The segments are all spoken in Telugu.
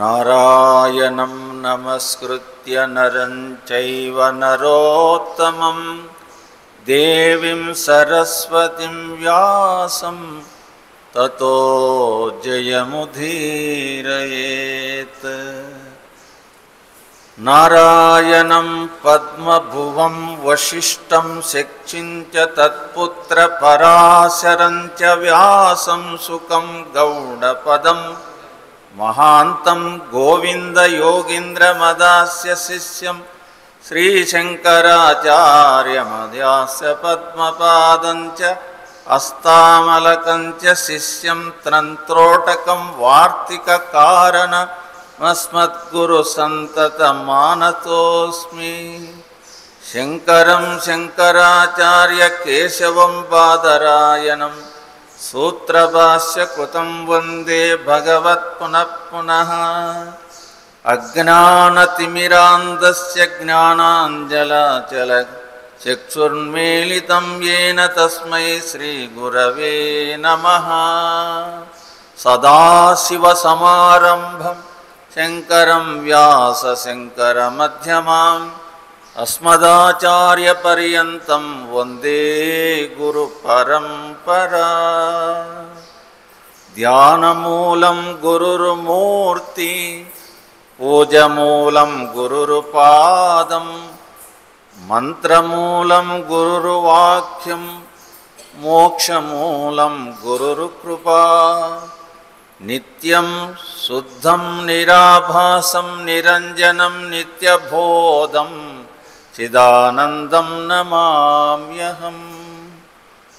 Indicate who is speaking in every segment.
Speaker 1: నారాయణం నమస్కృత్య నరం చైవ నరోత్తమం దేవీం సరస్వతిం వ్యాసం తతో జయముదీరయేత్. నారాయణం పద్మభువం వశిష్ఠం శక్తిం చ తత్పుత్ర పరాశరం చ వ్యాసం సుకం గౌడపదం మహాంతం గోవింద యోగీంద్రమదాస్య శిష్యం శ్రీశంకరాచార్యమదాస్య పద్మపాదం చ అస్తామలకం చ శిష్యం త్రంత్రోటకం వార్తిక కారణమస్మద్గురు సంతతమానతోస్మి. శంకరం శంకరాచార్య కేశవం బాదరాయణం సూత్రభాష్యకృతం వందే భగవత్ పునః పునః. అజ్ఞానతిమిరాంధస్య జ్ఞానాంజలాచల చక్షుర్మీలితం యేన తస్మై శ్రీగురవే నమః. సదాశివసమారంభం శంకరం వ్యాసశంకరమధ్యమాం అస్మదాచార్యపర్యంతం వందే గురుపరంపరా. ధ్యానమూలం గురుర్మూర్తి పూజమూలం గురుర్పాదం మంత్రమూలం గురుర్వాక్యం మోక్షమూలం గురుర్కృపా. నిత్యం శుద్ధం నిరాభాసం నిరంజనం నిత్యబోధం చిదానందం నమామ్యహం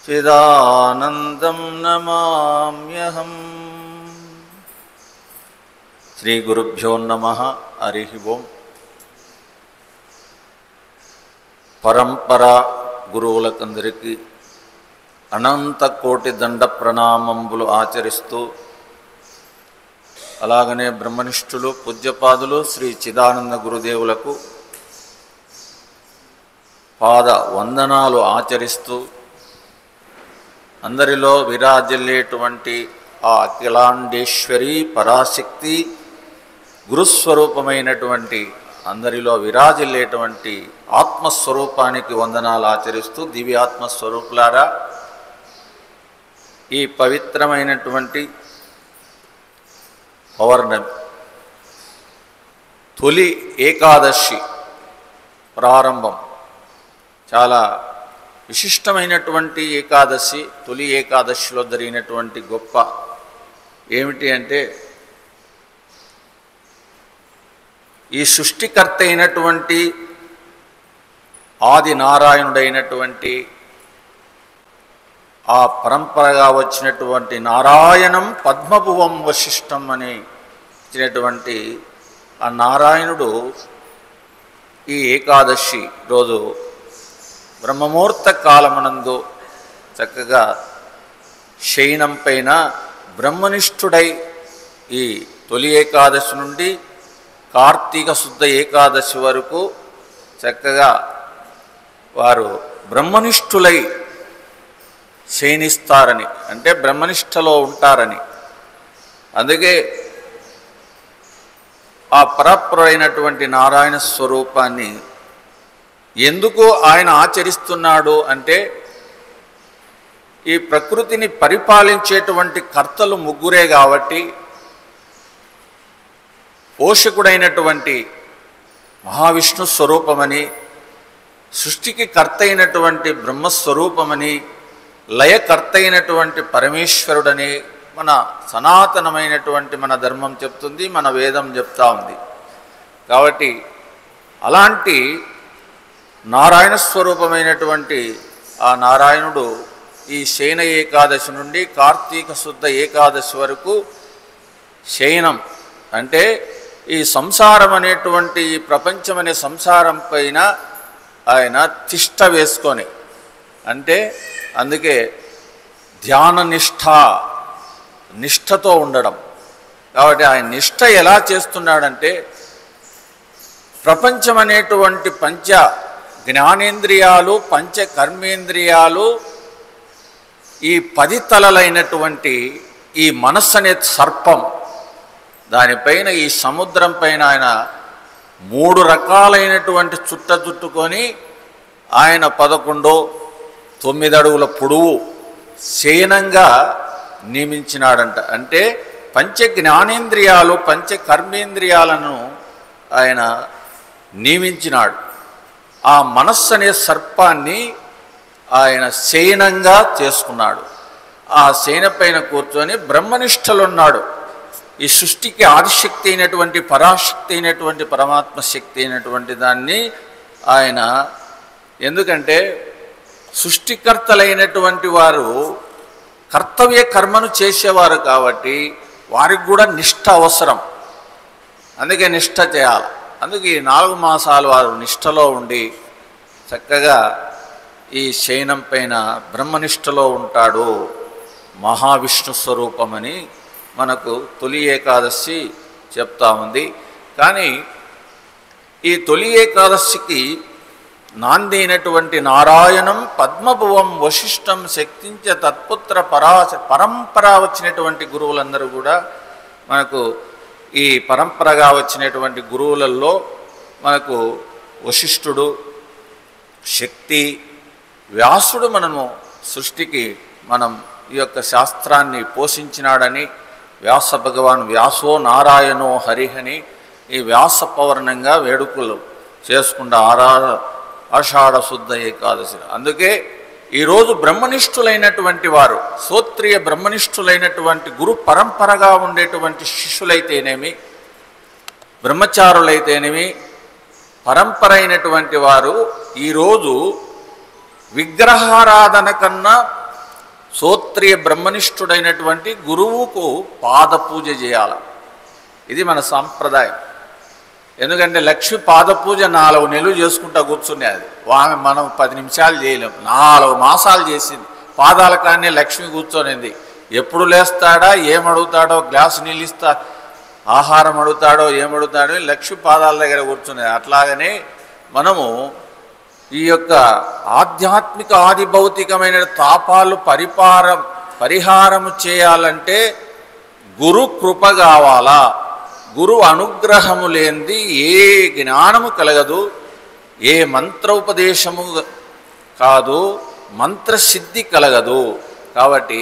Speaker 1: చిదానందం నమామ్యహం. శ్రీ గురుభ్యో నమః. హరి ఓం. పరంపర గురువులకందరికీ అనంత కోటి దండ ప్రణామంబులు ఆచరిస్తూ, అలాగనే బ్రహ్మనిష్ఠులు పూజ్యపాదులు శ్రీ చిదానంద గురుదేవులకు పాద వందనాలు ఆచరిస్తూ, అందరిలో విరాజిల్లేటువంటి ఆ అఖిలాండేశ్వరి పరాశక్తి గురుస్వరూపమైనటువంటి అందరిలో విరాజిల్లేటువంటి ఆత్మస్వరూపానికి వందనాలు ఆచరిస్తూ, దివ్యాత్మస్వరూపులారా, ఈ పవిత్రమైనటువంటి పౌర్ణమి తొలి ఏకాదశి ప్రారంభం చాలా విశిష్టమైనటువంటి ఏకాదశి. తొలి ఏకాదశిలో జరిగినటువంటి గొప్ప ఏమిటి అంటే, ఈ సృష్టికర్త అయినటువంటి ఆది నారాయణుడైనటువంటి ఆ పరంపరగా వచ్చినటువంటి నారాయణం పద్మభువం వశిష్ఠం అని ఇచ్చినటువంటి ఆ నారాయణుడు ఈ ఏకాదశి రోజు బ్రహ్మముహూర్త కాలమునందు చక్కగా శయనం పైన బ్రహ్మనిష్ఠుడై ఈ తొలి ఏకాదశి నుండి కార్తీక శుద్ధ ఏకాదశి వరకు చక్కగా వారు బ్రహ్మనిష్ఠులై శయనిస్తారని, అంటే బ్రహ్మనిష్టలో ఉంటారని. అందుకే ఆ పరపురైనటువంటి నారాయణ స్వరూపాన్ని ఎందుకు ఆయన ఆచరిస్తున్నాడు అంటే, ఈ ప్రకృతిని పరిపాలించేటువంటి కర్తలు ముగ్గురే కాబట్టి, పోషకుడైనటువంటి మహావిష్ణు స్వరూపమని, సృష్టికి కర్త అయినటువంటి బ్రహ్మస్వరూపమని, లయకర్త అయినటువంటి పరమేశ్వరుడని మన సనాతనమైనటువంటి మన ధర్మం చెప్తుంది, మన వేదం చెప్తా ఉంది. కాబట్టి అలాంటి నారాయణ స్వరూపమైనటువంటి ఆ నారాయణుడు ఈ శయన ఏకాదశి నుండి కార్తీక శుద్ధ ఏకాదశి వరకు శయనం అంటే ఈ సంసారం అనేటువంటి ఈ ప్రపంచం అనే సంసారం పైన ఆయన తిష్ట వేసుకొని, అంటే అందుకే ధ్యాన నిష్ఠతో ఉండడం. కాబట్టి ఆయన నిష్ఠ ఎలా చేస్తున్నాడంటే, ప్రపంచం అనేటువంటి పంచ జ్ఞానేంద్రియాలు పంచ కర్మేంద్రియాలు ఈ 10 తలలైనటువంటి ఈ మనస్సు అనే సర్పం దానిపైన ఈ సముద్రం పైన ఆయన 3 రకాలైనటువంటి చుట్ట చుట్టుకొని ఆయన 9 అడుగుల పొడవు శయనంగా నియమించినాడంట. అంటే పంచ జ్ఞానేంద్రియాలు పంచ కర్మేంద్రియాలను ఆయన నియమించినాడు. ఆ మనస్సు అనే సర్పాన్ని ఆయన శయనంగా చేసుకున్నాడు. ఆ శయన పైన కూర్చొని బ్రహ్మనిష్టలో ఉన్నాడు. ఈ సృష్టికి ఆదిశక్తి అయినటువంటి పరాశక్తి అయినటువంటి పరమాత్మ శక్తి అయినటువంటి దాన్ని ఆయన, ఎందుకంటే సృష్టికర్తలైనటువంటి వారు కర్తవ్య కర్మను చేసేవారు కాబట్టి వారికి కూడా నిష్ఠ అవసరం. అందుకే నిష్ఠ చేయాలి. అందుకే ఈ 4 మాసాలు వారు నిష్ఠలో ఉండి చక్కగా ఈ శయనం పైన బ్రహ్మనిష్టలో ఉంటాడు. మహావిష్ణు స్వరూపమని మనకు తొలి ఏకాదశి చెప్తా ఉంది. కానీ ఈ తొలి ఏకాదశికి నాంది అయినటువంటి నారాయణం పద్మభువం వశిష్టం శక్తించ తత్పుత్ర పరంపర వచ్చినటువంటి గురువులందరూ కూడా మనకు ఈ పరంపరగా వచ్చినటువంటి గురువులలో మనకు వశిష్ఠుడు, శక్తి, వ్యాసుడు మనము సృష్టికి మనం ఈ యొక్క శాస్త్రాన్ని పోషించినాడని వ్యాస భగవాన్ వ్యాసో నారాయణో హరిహని ఈ వ్యాస పౌర్ణంగా వేడుకలు చేసుకుంటూ ఆషాఢ శుద్ధ ఏకాదశి. అందుకే ఈరోజు బ్రహ్మనిష్ఠులైనటువంటి వారు, శ్రోత్రియ బ్రహ్మనిష్ఠులైనటువంటి గురు పరంపరగా ఉండేటువంటి శిష్యులైతేనేమి, బ్రహ్మచారులైతేనేమి, పరంపర అయినటువంటి వారు ఈరోజు విగ్రహారాధన కన్నా శ్రోత్రియ బ్రహ్మనిష్ఠుడైనటువంటి గురువుకు పాదపూజ చేయాలి. ఇది మన సాంప్రదాయం. ఎందుకంటే లక్ష్మి పాదపూజ 4 నెలలు చేసుకుంటా కూర్చునేది. మనం 10 నిమిషాలు చేయలేం. 4 మాసాలు చేసింది. పాదాల కానీ లక్ష్మి కూర్చొనింది. ఎప్పుడు లేస్తాడా, ఏమడుగుతాడో, గ్లాసు నీళ్ళు ఇస్తా, ఆహారం అడుగుతాడో, ఏమడుగుతాడో లక్ష్మి పాదాల దగ్గర కూర్చునేది. అట్లాగనే మనము ఈ యొక్క ఆధ్యాత్మిక ఆది భౌతికమైన తాపాలు పరిహారము చేయాలంటే గురు కృప కావాలా. గురు అనుగ్రహము లేనిది ఏ జ్ఞానము కలగదు, ఏ మంత్రోపదేశము కాదు, మంత్రసిద్ధి కలగదు. కాబట్టి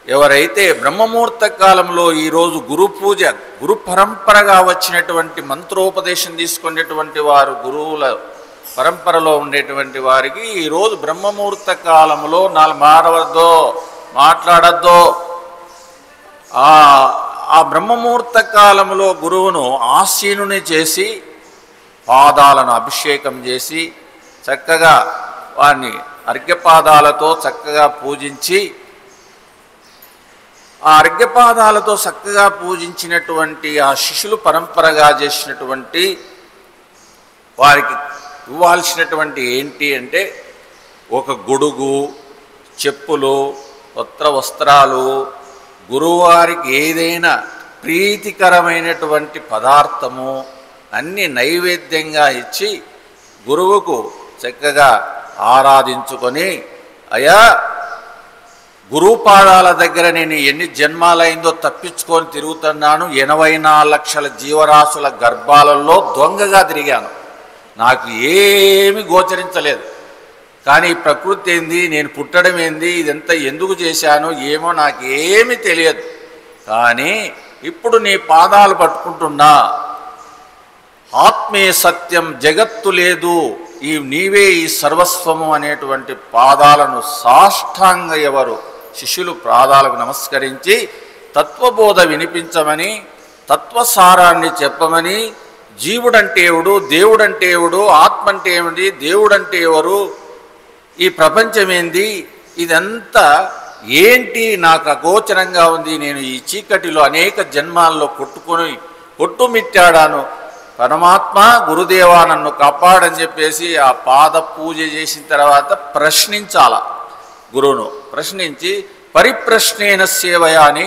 Speaker 1: ఎవరైతే బ్రహ్మముహూర్త కాలంలో ఈరోజు గురు పూజ, గురు పరంపరగా వచ్చినటువంటి మంత్రోపదేశం తీసుకునేటువంటి వారు, గురువుల పరంపరలో ఉండేటువంటి వారికి ఈరోజు బ్రహ్మముహూర్త కాలంలో మారవద్దో, మాట్లాడద్దో, ఆ బ్రహ్మముహూర్త కాలంలో గురువును ఆసీనుని చేసి పాదాలను అభిషేకం చేసి చక్కగా వారిని అర్ఘ్యపాదాలతో చక్కగా పూజించి, ఆ అర్ఘ్యపాదాలతో చక్కగా పూజించినటువంటి ఆ శిష్యులు పరంపరగా చేసినటువంటి వారికి ఇవ్వాల్సినటువంటి ఏంటి అంటే ఒక గొడుగు, చెప్పులు, కొత్త వస్త్రాలు, గురువారికి ఏదైనా ప్రీతికరమైనటువంటి పదార్థము అన్ని నైవేద్యంగా ఇచ్చి గురువుకు చక్కగా ఆరాధించుకొని, అయ్యా గురుపాదాల దగ్గర నేను ఎన్ని జన్మాలైందో తప్పించుకొని తిరుగుతున్నాను, 84 లక్షల జీవరాశుల గర్భాలలో దొంగగా తిరిగాను, నాకు ఏమి గోచరించలేదు. కానీ ప్రకృతి ఏంది, నేను పుట్టడం ఏంది, ఇదంతా ఎందుకు చేశాను ఏమో నాకేమీ తెలియదు. కానీ ఇప్పుడు నీ పాదాలు పట్టుకుంటున్నా, ఆత్మే సత్యం, జగత్తు లేదు, నీవే ఈ సర్వస్వము అనేటువంటి పాదాలను సాష్టాంగ ఎవరు శిష్యులు పాదాలకు నమస్కరించి తత్వబోధ వినిపించమని, తత్వసారాన్ని చెప్పమని, జీవుడంటే ఎవడు, దేవుడంటే ఎవడు, ఆత్మ అంటే ఏమిటి, దేవుడంటే ఎవరు, ఈ ప్రపంచమేంది, ఇదంతా ఏంటి నాకు అగోచరంగా ఉంది, నేను ఈ చీకటిలో అనేక జన్మాల్లో కొట్టుమిట్టాడాను, పరమాత్మ గురుదేవా నన్ను కాపాడని చెప్పేసి ఆ పాద పూజ చేసిన తర్వాత ప్రశ్నించాల. గురువును ప్రశ్నించి పరిప్రశ్నేన సేవయ అని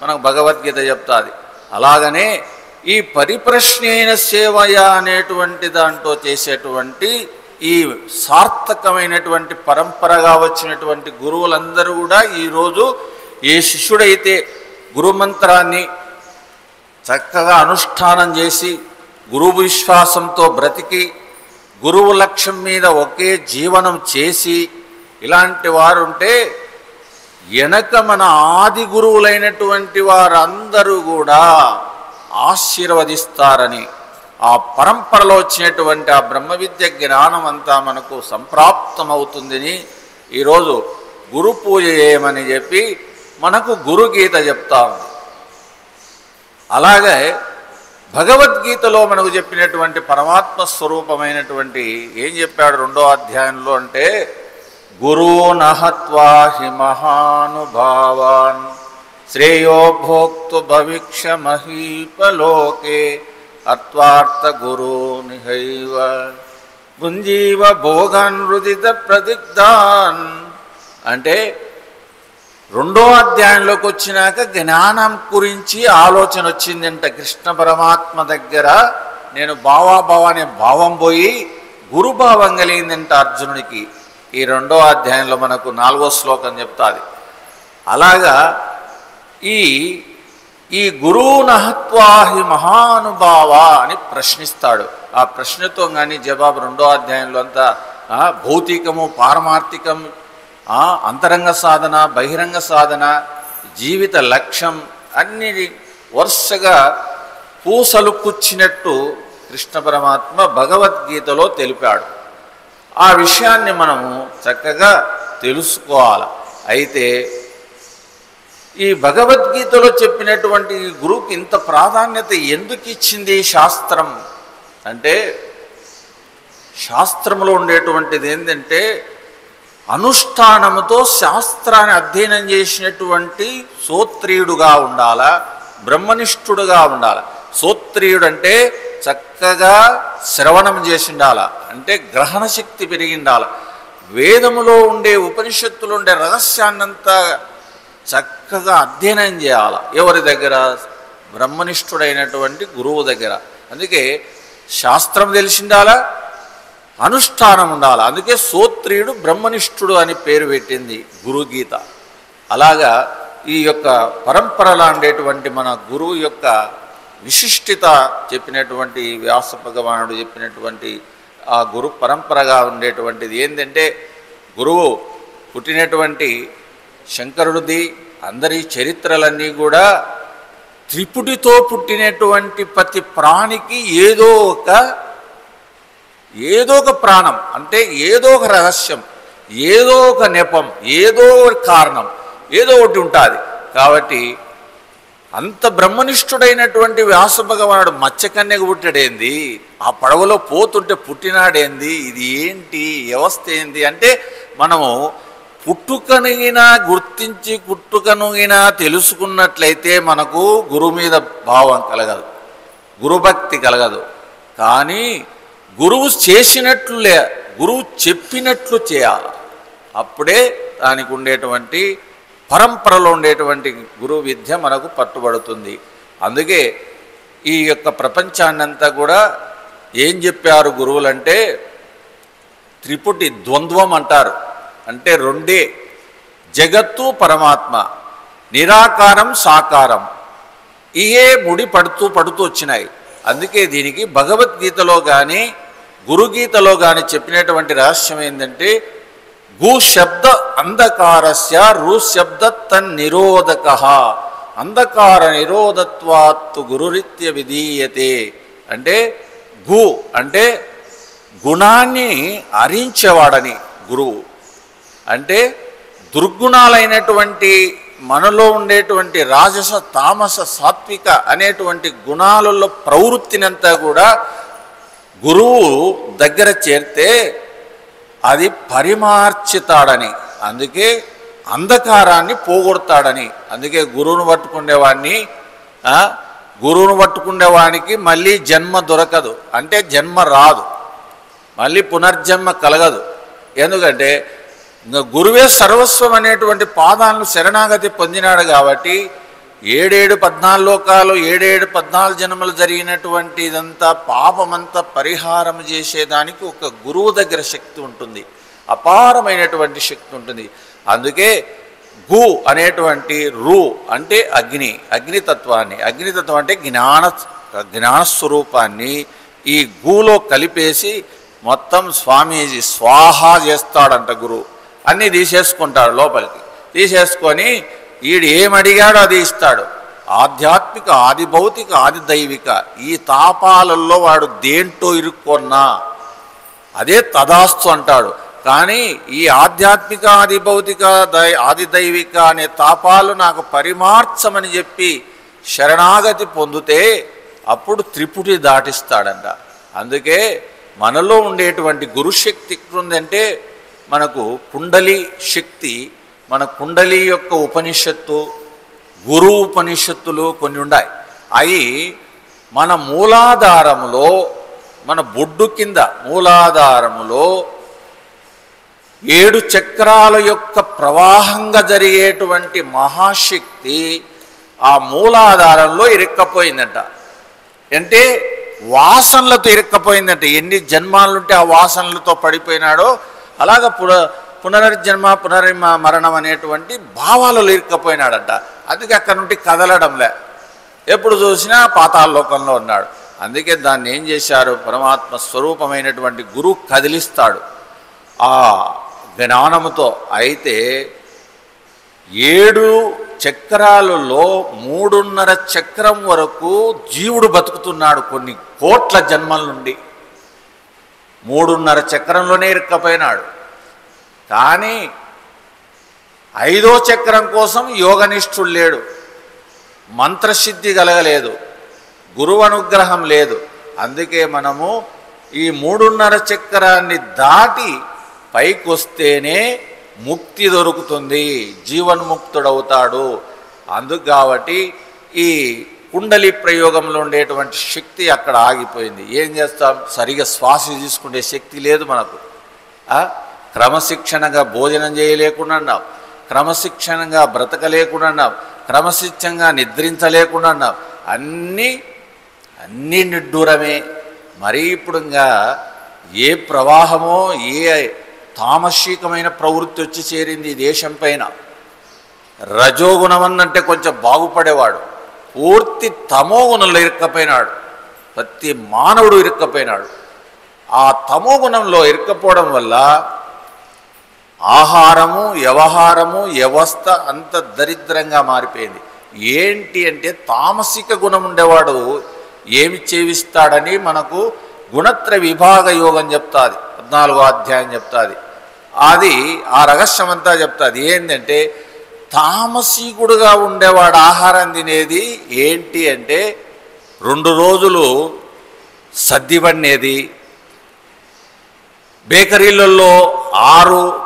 Speaker 1: మనకు భగవద్గీత చెప్తాది. అలాగనే ఈ పరిప్రశ్నేన సేవయ అనేటువంటి దాంట్లో చేసేటువంటి ఈ సార్థకమైనటువంటి పరంపరగా వచ్చినటువంటి గురువులందరూ కూడా ఈరోజు ఏ శిష్యుడైతే గురుమంత్రాన్ని చక్కగా అనుష్ఠానం చేసి గురువు విశ్వాసంతో బ్రతికి గురువు లక్ష్యం మీద ఒకే జీవనం చేసి ఇలాంటి వారు ఉంటే వెనక మన ఆది గురువులైనటువంటి వారందరూ కూడా ఆశీర్వదిస్తారని, ఆ పరంపరలో వచ్చినటువంటి ఆ బ్రహ్మ విద్య జ్ఞానం అంతా మనకు సంప్రాప్తమవుతుందని ఈరోజు గురు పూజ చేయమని చెప్పి మనకు గురుగీత చెప్తా ఉంది. అలాగే భగవద్గీతలో మనకు చెప్పినటువంటి పరమాత్మ స్వరూపమైనటువంటి ఏం చెప్పాడు 2వ అధ్యాయంలో అంటే, గురూన్ హత్వా హి మహానుభావాన్ శ్రేయో భోక్తు భవిక్ష మహీపలోకే అత్వార్థ గురూనిహైవ గుంజీవ భోగాన్ రుదిత ప్రదిగ్ధాన్. అంటే 2వ అధ్యాయంలోకి వచ్చినాక జ్ఞానం గురించి ఆలోచన వచ్చిందంట కృష్ణ పరమాత్మ దగ్గర. నేను భావాభావ అనే భావం పోయి గురుభావం కలిగిందంట అర్జునుడికి. ఈ 2వ అధ్యాయంలో మనకు 4వ శ్లోకం చెప్తాది. అలాగా ఈ గురూనహత్వాహి మహానుభావ అని ప్రశ్నిస్తాడు. ఆ ప్రశ్నతో కానీ జవాబు 2వ అధ్యాయంలో అంతా భౌతికము పారమార్థికం, అంతరంగ సాధన బహిరంగ సాధన జీవిత లక్ష్యం అన్ని వరుసగా పూసలు కూర్చినట్టు కృష్ణ పరమాత్మ భగవద్గీతలో తెలిపాడు. ఆ విషయాన్ని మనము చక్కగా తెలుసుకోవాలి. అయితే ఈ భగవద్గీతలో చెప్పినటువంటి ఈ గురువుకి ఇంత ప్రాధాన్యత ఎందుకు ఇచ్చింది శాస్త్రం అంటే, శాస్త్రంలో ఉండేటువంటిది ఏంటంటే అనుష్ఠానముతో శాస్త్రాన్ని అధ్యయనం చేసినటువంటి శ్రోత్రియుడుగా ఉండాలా, బ్రహ్మనిష్ఠుడుగా ఉండాలి. శ్రోత్రియుడు అంటే చక్కగా శ్రవణం చేసి ఉండాల, అంటే గ్రహణ శక్తి పెరిగి ఉండాల. వేదములో ఉండే ఉపనిషత్తులు ఉండే రహస్యాన్నంతా చక్కగా అధ్యయనం చేయాల. ఎవరి దగ్గర? బ్రహ్మనిష్ఠుడైనటువంటి గురువు దగ్గర. అందుకే శాస్త్రం తెలిసి ఉండాలా, అనుష్ఠానం ఉండాలి. అందుకే శ్రోత్రియుడు బ్రహ్మనిష్ఠుడు అని పేరు పెట్టింది గురుగీత. అలాగా ఈ యొక్క పరంపరలా ఉండేటువంటి మన గురువు యొక్క విశిష్టత చెప్పినటువంటి వ్యాస భగవానుడు చెప్పినటువంటి ఆ గురు పరంపరగా ఉండేటువంటిది ఏంటంటే, గురువు పుట్టినటువంటి శంకరుడిది అందరి చరిత్రలన్నీ కూడా త్రిపుటితో పుట్టినటువంటి ప్రతి ప్రాణికి ఏదో ఒక ప్రాణం, అంటే ఏదో ఒక రహస్యం, ఏదో ఒక నెపం, ఏదో ఒక కారణం, ఏదో ఒకటి ఉంటుంది. కాబట్టి అంత బ్రహ్మనిష్ఠుడైనటువంటి వ్యాస భగవానుడు మత్స్యకన్యకు పుట్టాడేంది, ఆ పడవలో పోతుంటే పుట్టినాడేంది, ఇది ఏంటి వ్యవస్థ ఏంది అంటే, మనము పుట్టుకనిగినా గుర్తించి పుట్టుకనుగినా తెలుసుకున్నట్లయితే మనకు గురువు మీద భావం కలగదు, గురుభక్తి కలగదు. కానీ గురువు చేసినట్లులే, గురువు చెప్పినట్లు చేయాలి. అప్పుడే దానికి ఉండేటువంటి పరంపరలో ఉండేటువంటి గురువు విద్య మనకు పట్టుబడుతుంది. అందుకే ఈ యొక్క ప్రపంచాన్నంతా కూడా ఏం చెప్పారు గురువులంటే, త్రిపుటి ద్వంద్వం అంటారు. అంటే రెండే, జగత్తు పరమాత్మ, నిరాకారం సాకారం, ఇయే ముడి పడుతూ వచ్చినాయి. అందుకే దీనికి భగవద్గీతలో కానీ గురుగీతలో కానీ చెప్పినటువంటి రహస్యం ఏంటంటే, గు శబ్ద అంధకారస్య రు శబ్ద తన్నిరోధక అంధకార నిరోధత్వాత్తు గురురిత్య విధీయతే. అంటే గు అంటే గుణాన్ని హరించేవాడని గురువు, అంటే దుర్గుణాలైనటువంటి మనలో ఉండేటువంటి రాజస తామస సాత్విక అనేటువంటి గుణాలలో ప్రవృత్తినంతా కూడా గురువు దగ్గర చేరితే అది పరిమార్చుతాడని, అందుకే అంధకారాన్ని పోగొడతాడని. అందుకే గురువును పట్టుకునేవానికి మళ్ళీ జన్మ దొరకదు, అంటే జన్మ రాదు, మళ్ళీ పునర్జన్మ కలగదు. ఎందుకంటే గురువే సర్వస్వం అనేటువంటి పాదాలను శరణాగతి పొందినాడు. కాబట్టి 14 లోకాలు 14 జన్మలు జరిగినటువంటి ఇదంతా పాపమంతా పరిహారం చేసేదానికి ఒక గురువు దగ్గర శక్తి ఉంటుంది, అపారమైనటువంటి శక్తి ఉంటుంది. అందుకే గు అనేటువంటి రు అంటే అగ్ని, అగ్నితత్వాన్ని, అగ్నితత్వం అంటే జ్ఞానస్వరూపాన్ని ఈ గులో కలిపేసి మొత్తం స్వామీజీ స్వాహా చేస్తాడంట. గురువు అన్నీ తీసేసుకుంటాడు లోపలికి. తీసేసుకొని ఈడు ఏమడిగాడో అది ఇస్తాడు. ఆధ్యాత్మిక, ఆది భౌతిక, ఆది దైవిక ఈ తాపాలలో వాడు దేంటో ఇరుక్కున్నా అదే తదాస్తు అంటాడు. కానీ ఈ ఆధ్యాత్మిక, ఆది భౌతిక, ఆది దైవిక అనే తాపాలు నాకు పరిమార్చమని చెప్పి శరణాగతి పొందితే అప్పుడు త్రిపుటి దాటిస్తాడంట. అందుకే మనలో ఉండేటువంటి గురుశక్తి ఎక్కడుందంటే మనకు కుండలి శక్తి, మన కుండలి యొక్క ఉపనిషత్తు, గురు ఉపనిషత్తులు కొన్ని ఉన్నాయి. అవి మన మూలాధారములో, మన బొడ్డు కింద మూలాధారములో 7 చక్రాల యొక్క ప్రవాహంగా జరిగేటువంటి మహాశక్తి ఆ మూలాధారంలో ఇరుక్కపోయిందంట. అంటే వాసనలతో ఇరుక్కపోయిందంట. ఎన్ని జన్మాలుంటే ఆ వాసనలతో పడిపోయినాడో అలాగ పునర్జన్మ మరణం అనేటువంటి భావాలలో ఇరుక్కపోయినాడంట. అందుకే అక్కడ నుండి కదలడంలే, ఎప్పుడు చూసినా పాతాళలోకంలో ఉన్నాడు. అందుకే దాన్ని ఏం చేశారు, పరమాత్మ స్వరూపమైనటువంటి గురువు కదిలిస్తాడు ఆ జ్ఞానముతో. అయితే 7 చక్రాలలో 3.5 చక్రం వరకు జీవుడు బతుకుతున్నాడు కొన్ని కోట్ల జన్మల నుండి. 3.5 చక్రంలోనే ఇరుక్కపోయినాడు. కానీ 5వ చక్రం కోసం యోగనిష్ఠుడు లేడు, మంత్రసిద్ధి కలగలేదు, గురువు అనుగ్రహం లేదు. అందుకే మనము ఈ 3.5 చక్రాన్ని దాటి పైకి వస్తేనే ముక్తి దొరుకుతుంది, జీవన్ముక్తుడవుతాడు. అందుకు కాబట్టి ఈ కుండలి ప్రయోగంలో ఉండేటువంటి శక్తి అక్కడ ఆగిపోయింది. ఏం చేస్తాం, సరిగా శ్వాస తీసుకునే శక్తి లేదు మనకు. క్రమశిక్షణగా భోజనం చేయలేకుండా ఉన్నాం, క్రమశిక్షణగా బ్రతకలేకుండా ఉన్నాం, క్రమశిక్షణగా నిద్రించలేకుండా ఉన్నాం. అన్నీ నిడ్డూరమే. మరీ ఇప్పుడు ఇంకా ఏ ప్రవాహమో, ఏ తామసికమైన ప్రవృత్తి వచ్చి చేరింది ఈ దేశం పైన. రజోగుణం అన్నంటే కొంచెం బాగుపడేవాడు, పూర్తి తమోగుణంలో ఇరుక్కపోయినాడు. ప్రతి మానవుడు ఇరుక్కపోయినాడు. ఆ తమోగుణంలో ఇరుక్కపోవడం వల్ల ఆహారము, వ్యవహారము, వ్యవస్థ అంత దరిద్రంగా మారిపోయింది. ఏంటి అంటే తామసిక గుణం ఉండేవాడు ఏమి చేవిస్తాడని మనకు గుణత్ర విభాగ యోగం చెప్తాది, 14వ అధ్యాయం చెప్తాది. అది ఆ రహస్యం అంతా చెప్తాది. ఏంటంటే తామసికుడుగా ఉండేవాడు ఆహారం తినేది ఏంటి అంటే 2 రోజులు సద్ది పడినేది, బేకరీలలో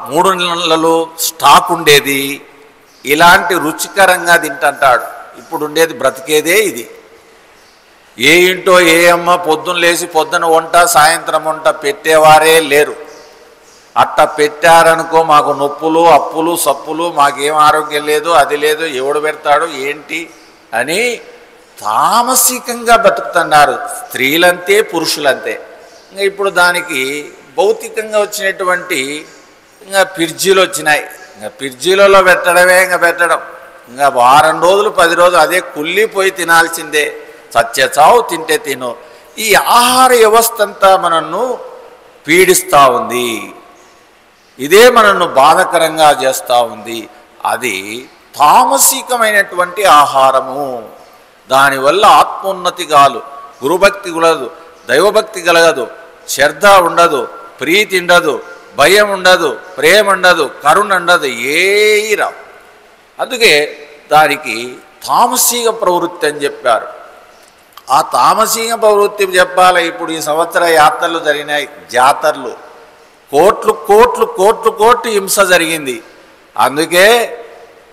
Speaker 1: 3 నెలలు స్టాక్ ఉండేది. ఇలాంటి రుచికరంగా తింటాడు. ఇప్పుడు ఉండేది బ్రతికేదే ఇది. ఏ ఇంటో ఏ అమ్మ పొద్దున్న లేచి పొద్దున వంట సాయంత్రం వంట పెట్టేవారే లేరు. అట్ట పెట్టారనుకో మాకు నొప్పులు, అప్పులు, సప్పులు, మాకేం ఆరోగ్యం లేదు, అది లేదు, ఎవడు పెడతాడు ఏంటి అని తామసికంగా బతుకుతున్నారు. స్త్రీలంతే, పురుషులంతే. ఇంకా ఇప్పుడు దానికి భౌతికంగా వచ్చినటువంటి ఇంకా ఫ్రిడ్జీలు వచ్చినాయి. ఇంకా ఫ్రిడ్జీలలో పెట్టడమే, ఇంకా పెట్టడం. ఇంకా వారం రోజులు 10 రోజులు అదే కుళ్ళిపోయి తినాల్సిందే. చచ్చే చావు, తింటే తిను. ఈ ఆహార వ్యవస్థ అంతా మనను పీడిస్తూ ఉంది. ఇదే మనను బాధకరంగా చేస్తూ ఉంది. అది తామసికమైనటువంటి ఆహారము. దానివల్ల ఆత్మోన్నతి కాదు, గురుభక్తి కలగదు, దైవభక్తి కలగదు, శ్రద్ధ ఉండదు, ప్రీతి ఉండదు, భయం ఉండదు, ప్రేమ ఉండదు, కరుణ ఉండదు, ఏయి రావు. అందుకే దానికి తామసిక ప్రవృత్తి అని చెప్పారు. ఆ తామసిక ప్రవృత్తి చెప్పాలి. ఇప్పుడు ఈ సంవత్సర యాత్రలు జరిగినాయి, జాతరలు, కోట్లు కోట్లు కోట్లు కోట్లు హింస జరిగింది. అందుకే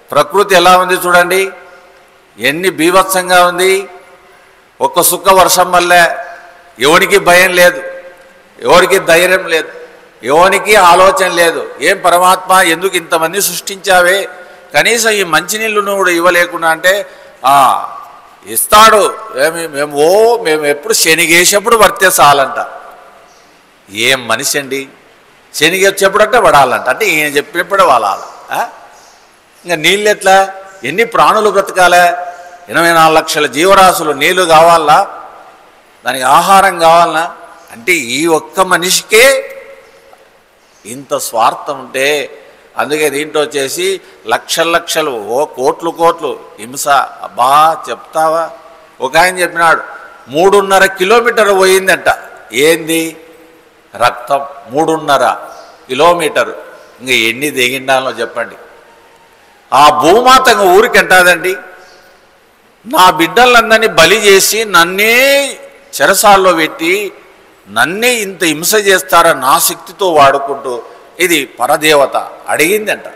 Speaker 1: ప్రకృతి ఎలా ఉంది చూడండి, ఎన్ని బీభత్సంగా ఉంది. ఒక్క సుక్క వర్షం వల్ల ఎవరికి భయం లేదు, ఎవరికి ధైర్యం లేదు, ఎవరికి ఆలోచన లేదు. ఏం పరమాత్మ ఎందుకు ఇంతమంది సృష్టించావే, కనీసం ఈ మంచినీళ్ళు నువ్వు ఇవ్వలేకుండా అంటే ఇస్తాడు. మేము ఎప్పుడు శనిగేసేప్పుడు పడితే చాలంట. ఏం మనిషి అండి, శనిగేసేప్పుడు అంటే పడాలంట, అంటే ఈయన చెప్పినప్పుడే వాలాలి. ఇంకా నీళ్ళు ఎట్లా? ఎన్ని ప్రాణులు బ్రతకాలా? 84 లక్షల జీవరాశులు నీళ్లు కావాలా, దానికి ఆహారం కావాలనా? అంటే ఈ ఒక్క మనిషికే ఇంత స్వార్థం ఉంటే, అందుకే దీంట్లో వచ్చేసి లక్షలు లక్షలు కోట్లు కోట్లు హింస. అబ్బా చెప్తావా? ఒక ఆయన చెప్పినాడు 3.5 కిలోమీటర్ పోయిందంట. ఏంది? రక్తం 3.5 కిలోమీటరు. ఇంకా ఎన్ని దిగిండాలో చెప్పండి. ఆ భూమాత ఊరికి అంటాదండి, నా బిడ్డలందరినీ బలి చేసి నన్నే చెరసాల్లో పెట్టి నన్నే ఇంత హింస చేస్తారా నా శక్తితో వాడుకుంటూ. ఇది పరదేవత అడిగిందంట.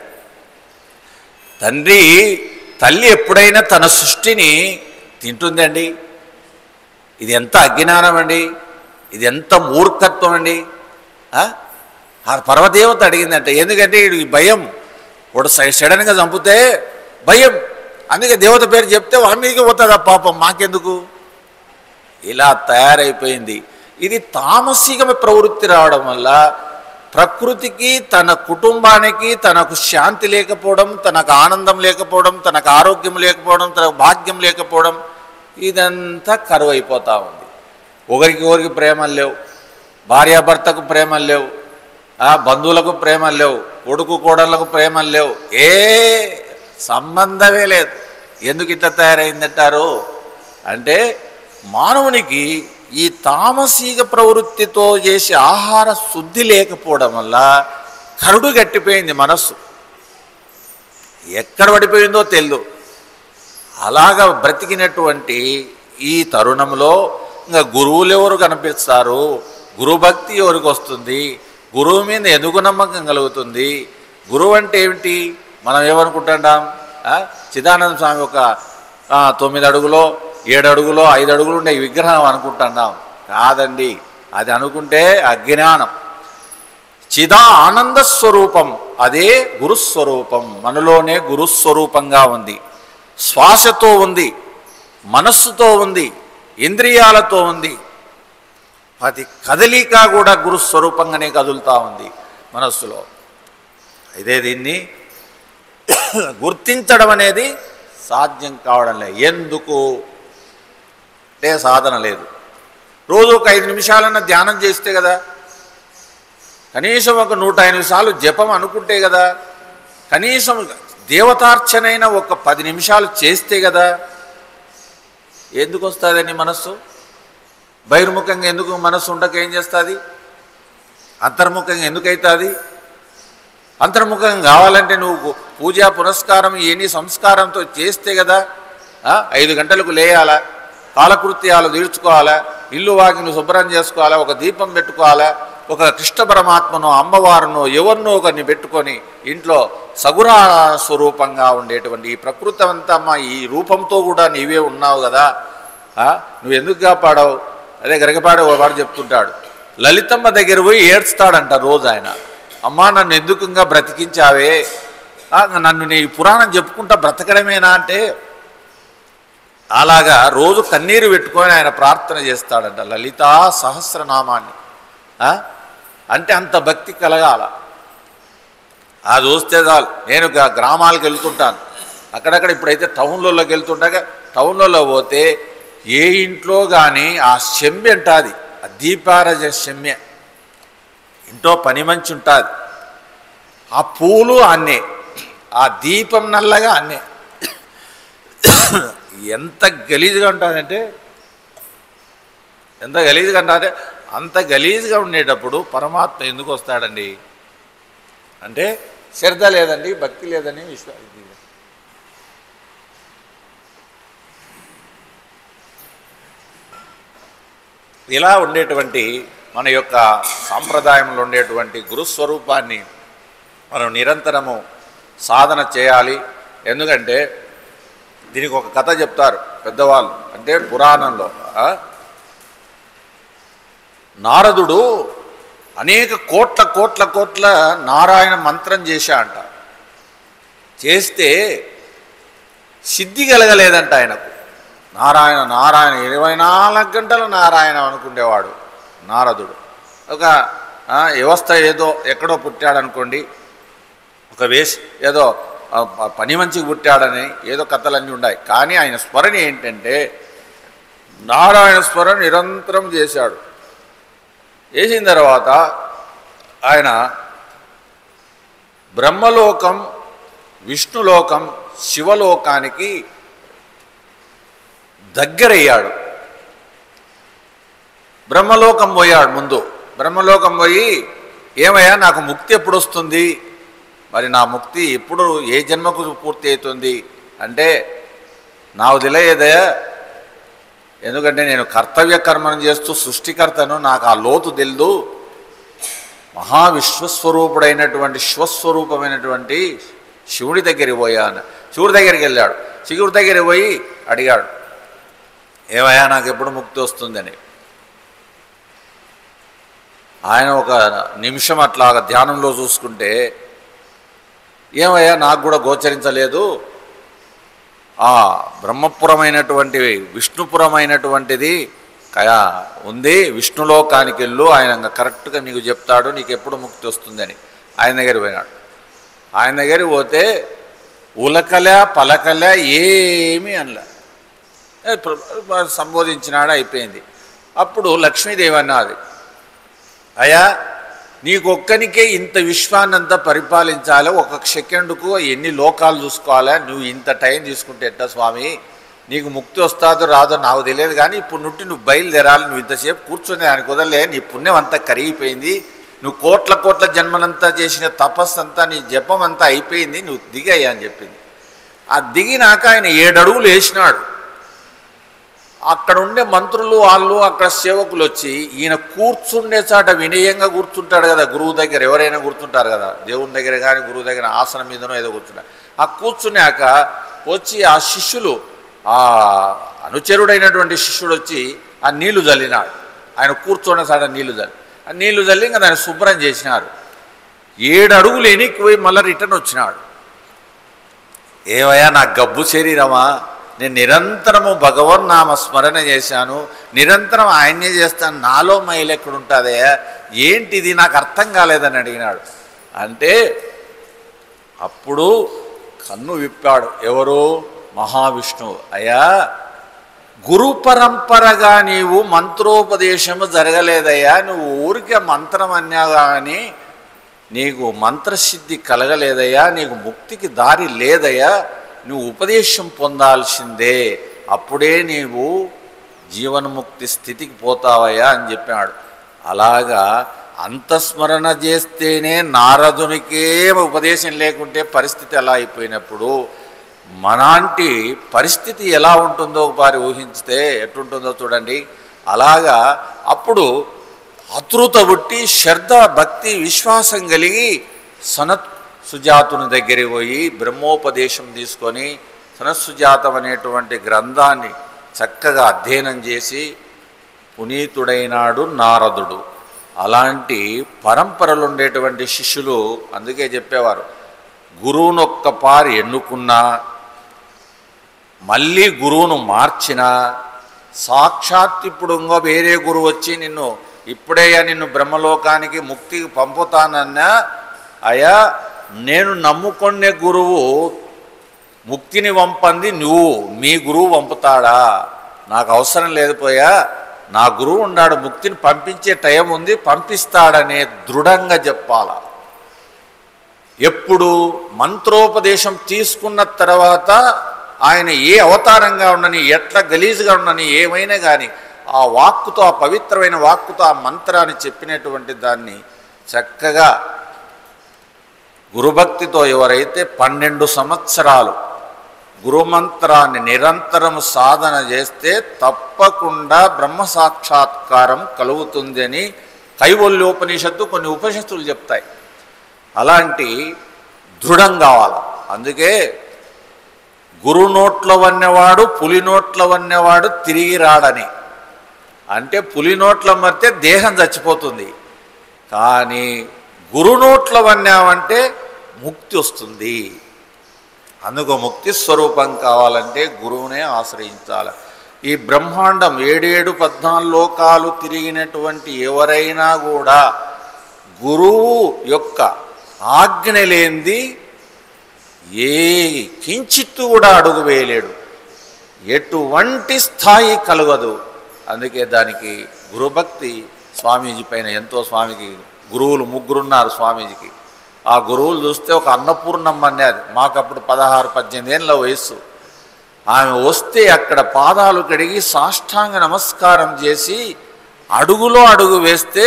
Speaker 1: తల్లి ఎప్పుడైనా తన సృష్టిని తింటుందండి? ఇది ఎంత అజ్ఞానం అండి, ఇది ఎంత మూర్ఖత్వం అండి. ఆ పరమదేవత అడిగిందంట. ఎందుకంటే ఈ భయం, వాడు సడన్గా చంపితే భయం, అందుకే దేవత పేరు చెప్తే వామికి పోతుందా పాపం, మాకెందుకు? ఇలా తయారైపోయింది. ఇది తామసిక ప్రవృత్తి రావడం వల్ల ప్రకృతికి, తన కుటుంబానికి, తనకు శాంతి లేకపోవడం, తనకు ఆనందం లేకపోవడం, తనకు ఆరోగ్యం లేకపోవడం, తనకు భాగ్యం లేకపోవడం, ఇదంతా కరువైపోతూ ఉంది. ఒకరికి ప్రేమలు లేవు, భార్యాభర్తకు ప్రేమలు లేవు, బంధువులకు ప్రేమలు లేవు, కొడుకు కోడళ్లకు ప్రేమలు లేవు, ఏ సంబంధమే లేదు. ఎందుకు ఇట్లా తయారైందంటారు అంటే, మానవునికి ఈ తామసిక ప్రవృత్తితో చేసే ఆహార శుద్ధి లేకపోవడం వల్ల కరుడు గట్టిపోయింది మనస్సు. ఎక్కడ పడిపోయిందో తెలియదు. అలాగా బ్రతికినటువంటి ఈ తరుణంలో ఇంకా గురువులు ఎవరు కనిపిస్తారు? గురుభక్తి ఎవరికి వస్తుంది? గురువు మీద ఎందుకు నమ్మకం కలుగుతుంది? గురువు అంటే ఏమిటి? మనం ఏమనుకుంటున్నాం? చిదానంద స్వామి ఒక 9 అడుగులో 7 అడుగులో 5 అడుగులు ఉండే విగ్రహం అనుకుంటున్నాం. కాదండి, అది అనుకుంటే అజ్ఞానం. చిదా ఆనంద స్వరూపం, అదే గురుస్వరూపం. మనలోనే గురుస్వరూపంగా ఉంది. శ్వాసతో ఉంది, మనస్సుతో ఉంది, ఇంద్రియాలతో ఉంది. ప్రతి కదలిక కూడా గురుస్వరూపంగానే కదులుతూ ఉంది మనస్సులో. ఇదే దీన్ని గుర్తించడం అనేది సాధ్యం కావడం లేదు. ఎందుకు అంటే సాధన లేదు. రోజు ఒక 5 నిమిషాలన్నా ధ్యానం చేస్తే కదా, కనీసం ఒక 108 సార్లు జపం అనుకుంటే కదా, కనీసం దేవతార్చనైనా ఒక 10 నిమిషాలు చేస్తే కదా. ఎందుకు వస్తుందని మనస్సు? బహిర్ముఖంగా ఎందుకు మనస్సు ఉండక ఏం చేస్తుంది? అంతర్ముఖంగా ఎందుకైతుంది? అంతర్ముఖం కావాలంటే నువ్వు పూజా పునస్కారం ఎన్ని సంస్కారంతో చేస్తే కదా. 5 గంటలకు లేయాలా, కాలకృత్యాలు తీర్చుకోవాలా, ఇల్లు వాకిని శుభ్రం చేసుకోవాలా, ఒక దీపం పెట్టుకోవాలా, ఒక కృష్ణ పరమాత్మను అమ్మవారును ఎవరినో ఒకరిని పెట్టుకొని ఇంట్లో సగుణ స్వరూపంగా ఉండేటువంటి ఈ ప్రకృతి అంతా అమ్మ ఈ రూపంతో కూడా నీవే ఉన్నావు కదా, నువ్వు ఎందుకు కాపాడావు? అదే గరగపాడే వాడు చెప్తుంటాడు, లలితమ్మ దగ్గర పోయి ఏడ్స్తాడంట రోజు ఆయన. అమ్మా నన్ను ఎందుకు ఇంకా బ్రతికించావే, నన్ను నీ పురాణం చెప్పుకుంటా బ్రతకడమేనా అంటే, అలాగా రోజు కన్నీరు పెట్టుకొని ఆయన ప్రార్థన చేస్తాడంట లలితా సహస్రనామాన్ని. అంటే అంత భక్తి కలగాల. అది చూస్తే చాలు. నేను గ్రామాలకు వెళ్తుంటాను, అక్కడక్కడ ఇప్పుడైతే టౌన్లలోకి వెళ్తుంటాక, టౌన్లలో పోతే ఏ ఇంట్లో కానీ ఆ శమ్య ఉంటుంది, ఆ దీపారజ శమ్య, ఇంట్లో పని మంచి ఉంటుంది, ఆ పూలు అన్నే, ఆ దీపం నల్లగా అన్నే. ఎంత గలీజ్గా ఉంటుందంటే, ఎంత గలీజ్గా ఉంటుందంటే, అంత గలీజ్గా ఉండేటప్పుడు పరమాత్మ ఎందుకు వస్తాడండి అంటే శ్రద్ధ లేదండి, భక్తి లేదని విశ్వాసం. ఇలా ఉండేటువంటి మన యొక్క సాంప్రదాయంలో ఉండేటువంటి గురుస్వరూపాన్ని మనం నిరంతరము సాధన చేయాలి. ఎందుకంటే దీనికి ఒక కథ చెప్తారు పెద్దవాళ్ళు. అంటే పురాణంలో నారదుడు అనేక కోట్ల నారాయణ మంత్రం చేశా అంట. చేస్తే సిద్ధి కలగలేదంట ఆయనకు. నారాయణ 24 గంటలు నారాయణ అనుకునేవాడు నారదుడు. ఒక వ్యవస్థ ఏదో ఎక్కడో పుట్టాడనుకోండి, ఒక ఏదో పని మంచిగా పుట్టాడని ఏదో కథలన్నీ ఉన్నాయి. కానీ ఆయన స్మరణ ఏంటంటే నారాయణ స్మరణ నిరంతరం చేశాడు. చేసిన తర్వాత ఆయన బ్రహ్మలోకం, విష్ణులోకం, శివలోకానికి దగ్గరయ్యాడు. బ్రహ్మలోకం పోయాడు. ముందు బ్రహ్మలోకం పోయి ఏమయ్యా నాకు ముక్తి ఎప్పుడు వస్తుంది, మరి నా ముక్తి ఎప్పుడు ఏ జన్మకు పూర్తి అవుతుంది అంటే నాకు తెలియదయా, ఎందుకంటే నేను కర్తవ్య కర్మను చేస్తూ సృష్టికర్తను, నాకు ఆ లోతు తెలియదు. మహావిశ్వస్వరూపుడైనటువంటి శివస్వరూపమైనటువంటి శివుడి దగ్గరికి పోయాను. శివుడి దగ్గరికి వెళ్ళాడు. శివుడి దగ్గరికి పోయి అడిగాడు, ఏమయ్యా నాకు ఎప్పుడు ముక్తి వస్తుందని. ఆయన ఒక నిమిషం అట్లాగా ధ్యానంలో చూసుకుంటే, ఏమయ్యా నాకు కూడా గోచరించలేదు, ఆ బ్రహ్మపురమైనటువంటి విష్ణుపురమైనటువంటిది ఉంది, విష్ణులోకానికి వెళ్ళు, ఆయన కరెక్ట్గా నీకు చెప్తాడు నీకు ఎప్పుడు ముక్తి వస్తుందని. ఆయన దగ్గరికి పోయినాడు. ఆయన దగ్గరికి పోతే ఉలకలే పలకలే ఏమీ అనలే, సంబోధించినాడు, అయిపోయింది. అప్పుడు లక్ష్మీదేవి అన్నది, అయ్యా నీకొక్కనికే ఇంత విశ్వాన్నంతా పరిపాలించాలి, ఒక సెకండుకు ఎన్ని లోకాలు చూసుకోవాలా, నువ్వు ఇంత టైం తీసుకుంటే ఎట్టా స్వామి, నీకు ముక్తి వస్తాదో రాదో నాకు తెలియదు, కానీ ఇప్పుడు నువ్వు బయలుదేరాలి, నువ్వు ఇంతసేపు కూర్చొని దానికి కుదరలే, నీ పుణ్యం అంతా కరిగిపోయింది, నువ్వు కోట్ల కోట్ల జన్మలంతా చేసిన తపస్సు అంతా, నీ జపం అంతా అయిపోయింది, నువ్వు దిగయ్యా అని చెప్పింది. ఆ దిగినాక ఆయన 7 అడుగులు వేసినాడు. అక్కడ ఉండే మంత్రులు వాళ్ళు అక్కడ సేవకులు వచ్చి ఈయన కూర్చుండే చాట వినయంగా కూర్చుంటాడు కదా, గురువు దగ్గర ఎవరైనా కూర్చుంటారు కదా, దేవుని దగ్గర కానీ గురువు దగ్గర ఆసనం మీదనో ఏదో కూర్చుంటారు. ఆ కూర్చున్నాక వచ్చి ఆ శిష్యులు, ఆ అనుచరుడైనటువంటి శిష్యుడు వచ్చి ఆ నీళ్లు చల్లినాడు. ఆయన కూర్చున్న చాట నీళ్లు చల్లి, ఆ నీళ్లు చల్లి ఇంకా దాన్ని శుభ్రం చేసినారు. 7 అడుగులు ఎనికి పోయి మళ్ళీ రిటర్న్ వచ్చినాడు. ఏమయ్యా నా గబ్బు శరీరమా, నేను నిరంతరము భగవన్నామ స్మరణ చేశాను, నిరంతరం ఆయన్నే చేస్తాను, నాలో మైలు ఎక్కడుంటుందయ్యా, ఏంటిది నాకు అర్థం కాలేదని అడిగినాడు. అంటే అప్పుడు కన్ను విప్పాడు. ఎవరు? మహావిష్ణువు. అయ్యా గురు పరంపరగా నీవు మంత్రోపదేశము జరగలేదయ్యా, నువ్వు ఊరికే మంత్రం అన్నా కానీ నీకు మంత్రసిద్ధి కలగలేదయ్యా, నీకు ముక్తికి దారి లేదయ్యా, నువ్వు ఉపదేశం పొందాల్సిందే, అప్పుడే నీవు జీవన్ముక్తి స్థితికి పోతావయ్యా అని చెప్పాడు. అలాగా అంతఃస్మరణ చేస్తేనే నారదునికే ఉపదేశం లేకుంటే పరిస్థితి ఎలా అయిపోయినప్పుడు మనాంటి పరిస్థితి ఎలా ఉంటుందో ఒకసారి ఊహించితే ఎట్టుంటుందో చూడండి. అలాగా అప్పుడు ఆతృత పుట్టి శ్రద్ధ భక్తి విశ్వాసం కలిగి సనత్సుజాతుని దగ్గరికి పోయి బ్రహ్మోపదేశం తీసుకొని సనత్సుజాతం అనేటువంటి గ్రంథాన్ని చక్కగా అధ్యయనం చేసి పునీతుడైనాడు నారదుడు. అలాంటి పరంపరలు ఉండేటువంటి శిష్యులు అందుకే చెప్పేవారు, గురువునొక్కపారి ఎన్నుకున్నా మళ్ళీ గురువును మార్చినా సాక్షాత్ ఇప్పుడు ఇంకో వేరే గురువు వచ్చి నిన్ను ఇప్పుడేయా నిన్ను బ్రహ్మలోకానికి ముక్తికి పంపుతానన్నా, అయ్యా నేను నమ్ముకునే గురువు ముక్తిని పంపంది నువ్వు, మీ గురువు పంపుతాడా, నాకు అవసరం లేకపోయా, నా గురువు ఉన్నాడు, ముక్తిని పంపించే టైం ఉంది, పంపిస్తాడనే దృఢంగా చెప్పాలా. ఎప్పుడు మంత్రోపదేశం తీసుకున్న తర్వాత ఆయన ఏ అవతారంగా ఉండని, ఎట్లా గలీజుగా ఉండని, ఏమైనా కానీ ఆ వాక్కుతో, ఆ పవిత్రమైన వాక్కుతో ఆ మంత్రాన్ని చెప్పినటువంటి దాన్ని చక్కగా గురుభక్తితో ఎవరైతే 12 సంవత్సరాలు గురుమంత్రాన్ని నిరంతరం సాధన చేస్తే తప్పకుండా బ్రహ్మ సాక్షాత్కారం కలుగుతుంది అని కైవల్యోపనిషత్తు కొన్ని ఉపనిషత్తులు చెప్తాయి. అలాంటి దృఢం కావాలి. అందుకే గురు నోట్ల వన్నెవాడు పులి నోట్ల వన్నెవాడు తిరిగి రాడని. అంటే పులి నోట్ల మరితే దేహం చచ్చిపోతుంది, కానీ గురు నోట్ల వన్నామంటే ముక్తి వస్తుంది. అందుకు ముక్తి స్వరూపం కావాలంటే గురువునే ఆశ్రయించాలి. ఈ బ్రహ్మాండం 7 14 లోకాలు తిరిగినటువంటి ఎవరైనా కూడా గురువు యొక్క ఆజ్ఞ లేనిది ఏ కించిత్తు కూడా అడుగు వేయలేడు, ఎటువంటి స్థాయి కలగదు. అందుకే దానికి గురుభక్తి స్వామీజీ పైన ఎంతో. స్వామికి గురువులు 3 ఉన్నారు స్వామీజీకి. ఆ గురువులు చూస్తే ఒక అన్నపూర్ణమ్మ అనేది. మాకు అప్పుడు 16-18 ఏళ్ళ వయస్సు. ఆమె వస్తే అక్కడ పాదాలు కడిగి సాష్టాంగ నమస్కారం చేసి అడుగులో అడుగు వేస్తే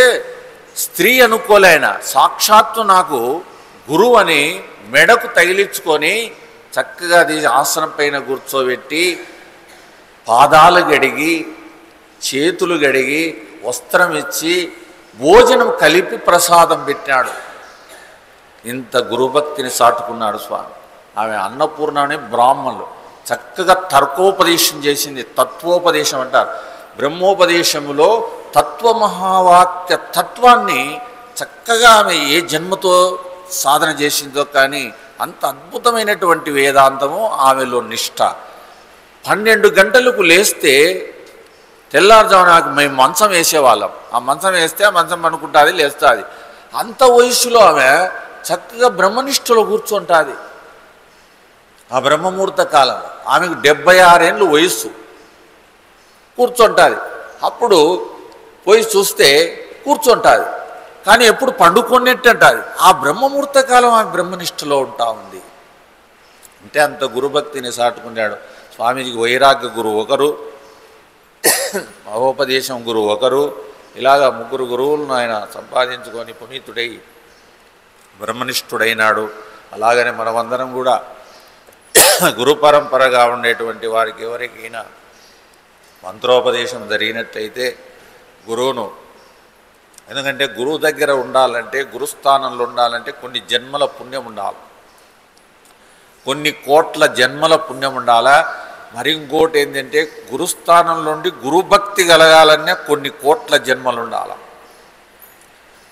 Speaker 1: స్త్రీ అనుకోలేన సాక్షాత్తు నాకు గురువు అని మెడకు తగిలించుకొని చక్కగా తీసి ఆసనం పైన కూర్చోబెట్టి పాదాలు గడిగి చేతులు గడిగి వస్త్రం ఇచ్చి భోజనం కలిపి ప్రసాదం పెట్టాడు. ఇంత గురుభక్తిని చాటుకున్నాడు స్వామి. ఆమె అన్నపూర్ణని బ్రాహ్మణులు చక్కగా తర్కోపదేశం చేసింది. తత్వోపదేశం అంటారు. బ్రహ్మోపదేశములో తత్వమహావాక్య తత్వాన్ని చక్కగా ఆమె ఏ జన్మతో సాధన చేసిందో కానీ అంత అద్భుతమైనటువంటి వేదాంతము ఆమెలో నిష్ఠ. 12 గంటలకు లేస్తే తెల్లారుజామున మేము మంచం వేసేవాళ్ళం. ఆ మంచం వేస్తే ఆ మంచం పనుకుంటుంది, లేస్తుంది. అంత వయసులో ఆమె చక్కగా బ్రహ్మనిష్టలో కూర్చుంటుంది. ఆ బ్రహ్మముహూర్త కాలం ఆమెకు 76 ఏళ్ళు వయస్సు. కూర్చుంటుంది. అప్పుడు పోయి చూస్తే కూర్చుంటుంది, కానీ ఎప్పుడు పండుకొనేట్టు అంటుంది. ఆ బ్రహ్మముహూర్త కాలం ఆమె బ్రహ్మనిష్టలో ఉంటా ఉంది. అంటే అంత గురుభక్తిని చాటుకున్నాడు. స్వామీజీకి వైరాగ్య గురువు ఒకరు, మహోపదేశం గురువు ఒకరు, ఇలాగా 3 గురువులను ఆయన సంపాదించుకొని పునీతుడై బ్రహ్మనిష్ఠుడైనాడు. అలాగనే మనమందరం కూడా గురు పరంపరగా ఉండేటువంటి వారికి ఎవరికైనా మంత్రోపదేశం జరిగినట్లయితే గురువును, ఎందుకంటే గురువు దగ్గర ఉండాలంటే, గురుస్థానంలో ఉండాలంటే కొన్ని జన్మల పుణ్యం ఉండాలి, కొన్ని కోట్ల జన్మల పుణ్యం ఉండాలా. మరి ఇంకోటి ఏంటంటే గురుస్థానంలో ఉండి గురుభక్తి కలగాలన్నా కొన్ని కోట్ల జన్మలు ఉండాలి.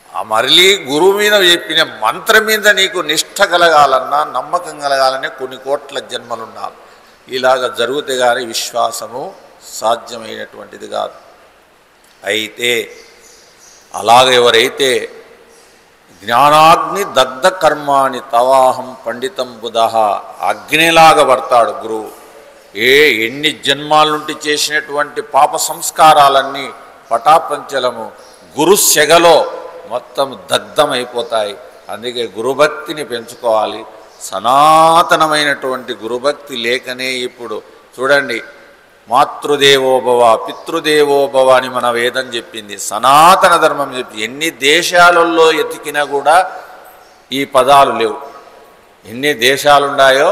Speaker 1: ఆ మరలి గురువు మీద చెప్పిన మంత్రం మీద నీకు నిష్ఠ కలగాలన్నా, నమ్మకం కలగాలన్నా కొన్ని కోట్ల జన్మలు ఉండాలి. ఇలాగ జరిగితే కానీ విశ్వాసము సాధ్యమైనటువంటిది కాదు. అయితే అలాగ ఎవరైతే జ్ఞానాగ్ని దగ్ధ కర్మాని తవాహం పండితం బుధః, అగ్నిలాగా పడతాడు గురువు. ఎన్ని జన్మాల నుండి చేసినటువంటి పాప సంస్కారాలన్నీ పటాపంచలము గురు సెగలో మొత్తం దగ్ధమైపోతాయి. అందుకే గురుభక్తిని పెంచుకోవాలి. సనాతనమైనటువంటి గురుభక్తి లేకనే ఇప్పుడు చూడండి, మాతృదేవోభవ పితృదేవోభవ అని మన వేదం చెప్పింది, సనాతన ధర్మం చెప్పి. ఎన్ని దేశాలలో ఎతికినా కూడా ఈ పదాలు లేవు. ఎన్ని దేశాలున్నాయో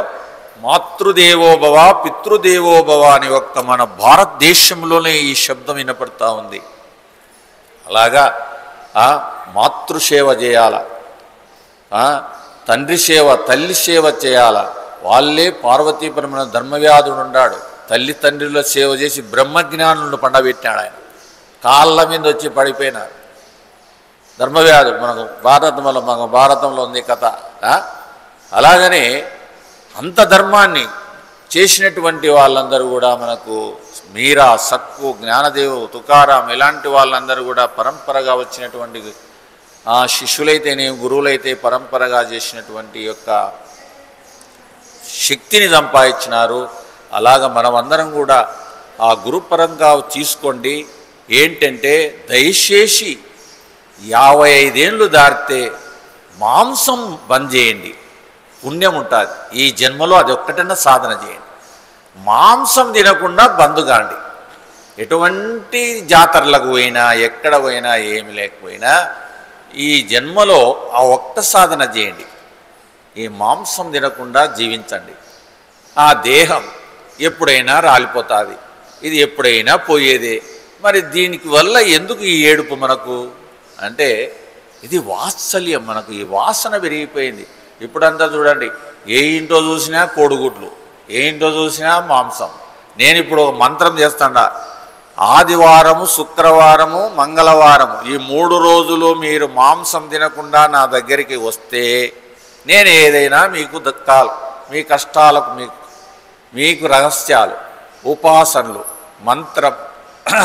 Speaker 1: మాతృదేవోభవ పితృదేవోభవ అని ఒక్క మన భారతదేశంలోనే ఈ శబ్దం వినపడతా ఉంది. అలాగా మాతృసేవ చేయాల, తండ్రి సేవ తల్లి సేవ చేయాల. వాళ్ళే పార్వతీపురమైన ధర్మవ్యాధుడు ఉన్నాడు, తల్లి తండ్రుల సేవ చేసి బ్రహ్మజ్ఞానులను పండబెట్టాడు. ఆయన కాళ్ళ మీద వచ్చి పడిపోయినాడు ధర్మవ్యాధుడు. మనకు భారతంలో ఉంది కథ. అలాగనే అంత ధర్మాన్ని చేసినటువంటి వాళ్ళందరూ కూడా మనకు మీరా, సక్కు, జ్ఞానదేవు, తుకారాం ఇలాంటి వాళ్ళందరూ కూడా పరంపరగా వచ్చినటువంటి శిష్యులైతేనే గురువులైతే పరంపరగా చేసినటువంటి యొక్క శక్తిని సంపాదించినారు. అలాగ మనమందరం కూడా ఆ గురుపరంగా తీసుకోండి. ఏంటంటే దయచేసి 55 ఏళ్ళు దాటితే మాంసం బంద్ చేయండి, పుణ్యం ఉంటుంది. ఈ జన్మలో అది ఒక్కటన్నా సాధన చేయండి. మాంసం తినకుండా బంద్ కాండి. ఎటువంటి జాతరలకు పోయినా ఎక్కడ పోయినా ఏమి లేకపోయినా ఈ జన్మలో ఆ ఒక్క సాధన చేయండి. ఈ మాంసం తినకుండా జీవించండి. ఆ దేహం ఎప్పుడైనా రాలిపోతుంది, ఇది ఎప్పుడైనా పోయేదే. మరి దీనికి వల్ల ఎందుకు ఈ ఏడుపు మనకు అంటే ఇది వాత్సల్యం. మనకు ఈ వాసన పెరిగిపోయింది. ఇప్పుడంతా చూడండి, ఏ ఇంట్లో చూసినా కోడిగుడ్లు, ఏ ఇంట్లో చూసినా మాంసం. నేను ఇప్పుడు ఒక మంత్రం చేస్తాడా, ఆదివారము శుక్రవారము మంగళవారము ఈ 3 రోజులు మీరు మాంసం తినకుండా నా దగ్గరికి వస్తే నేను ఏదైనా మీకు దక్కాలి. మీ కష్టాలకు మీకు రహస్యాలు, ఉపాసనలు, మంత్రం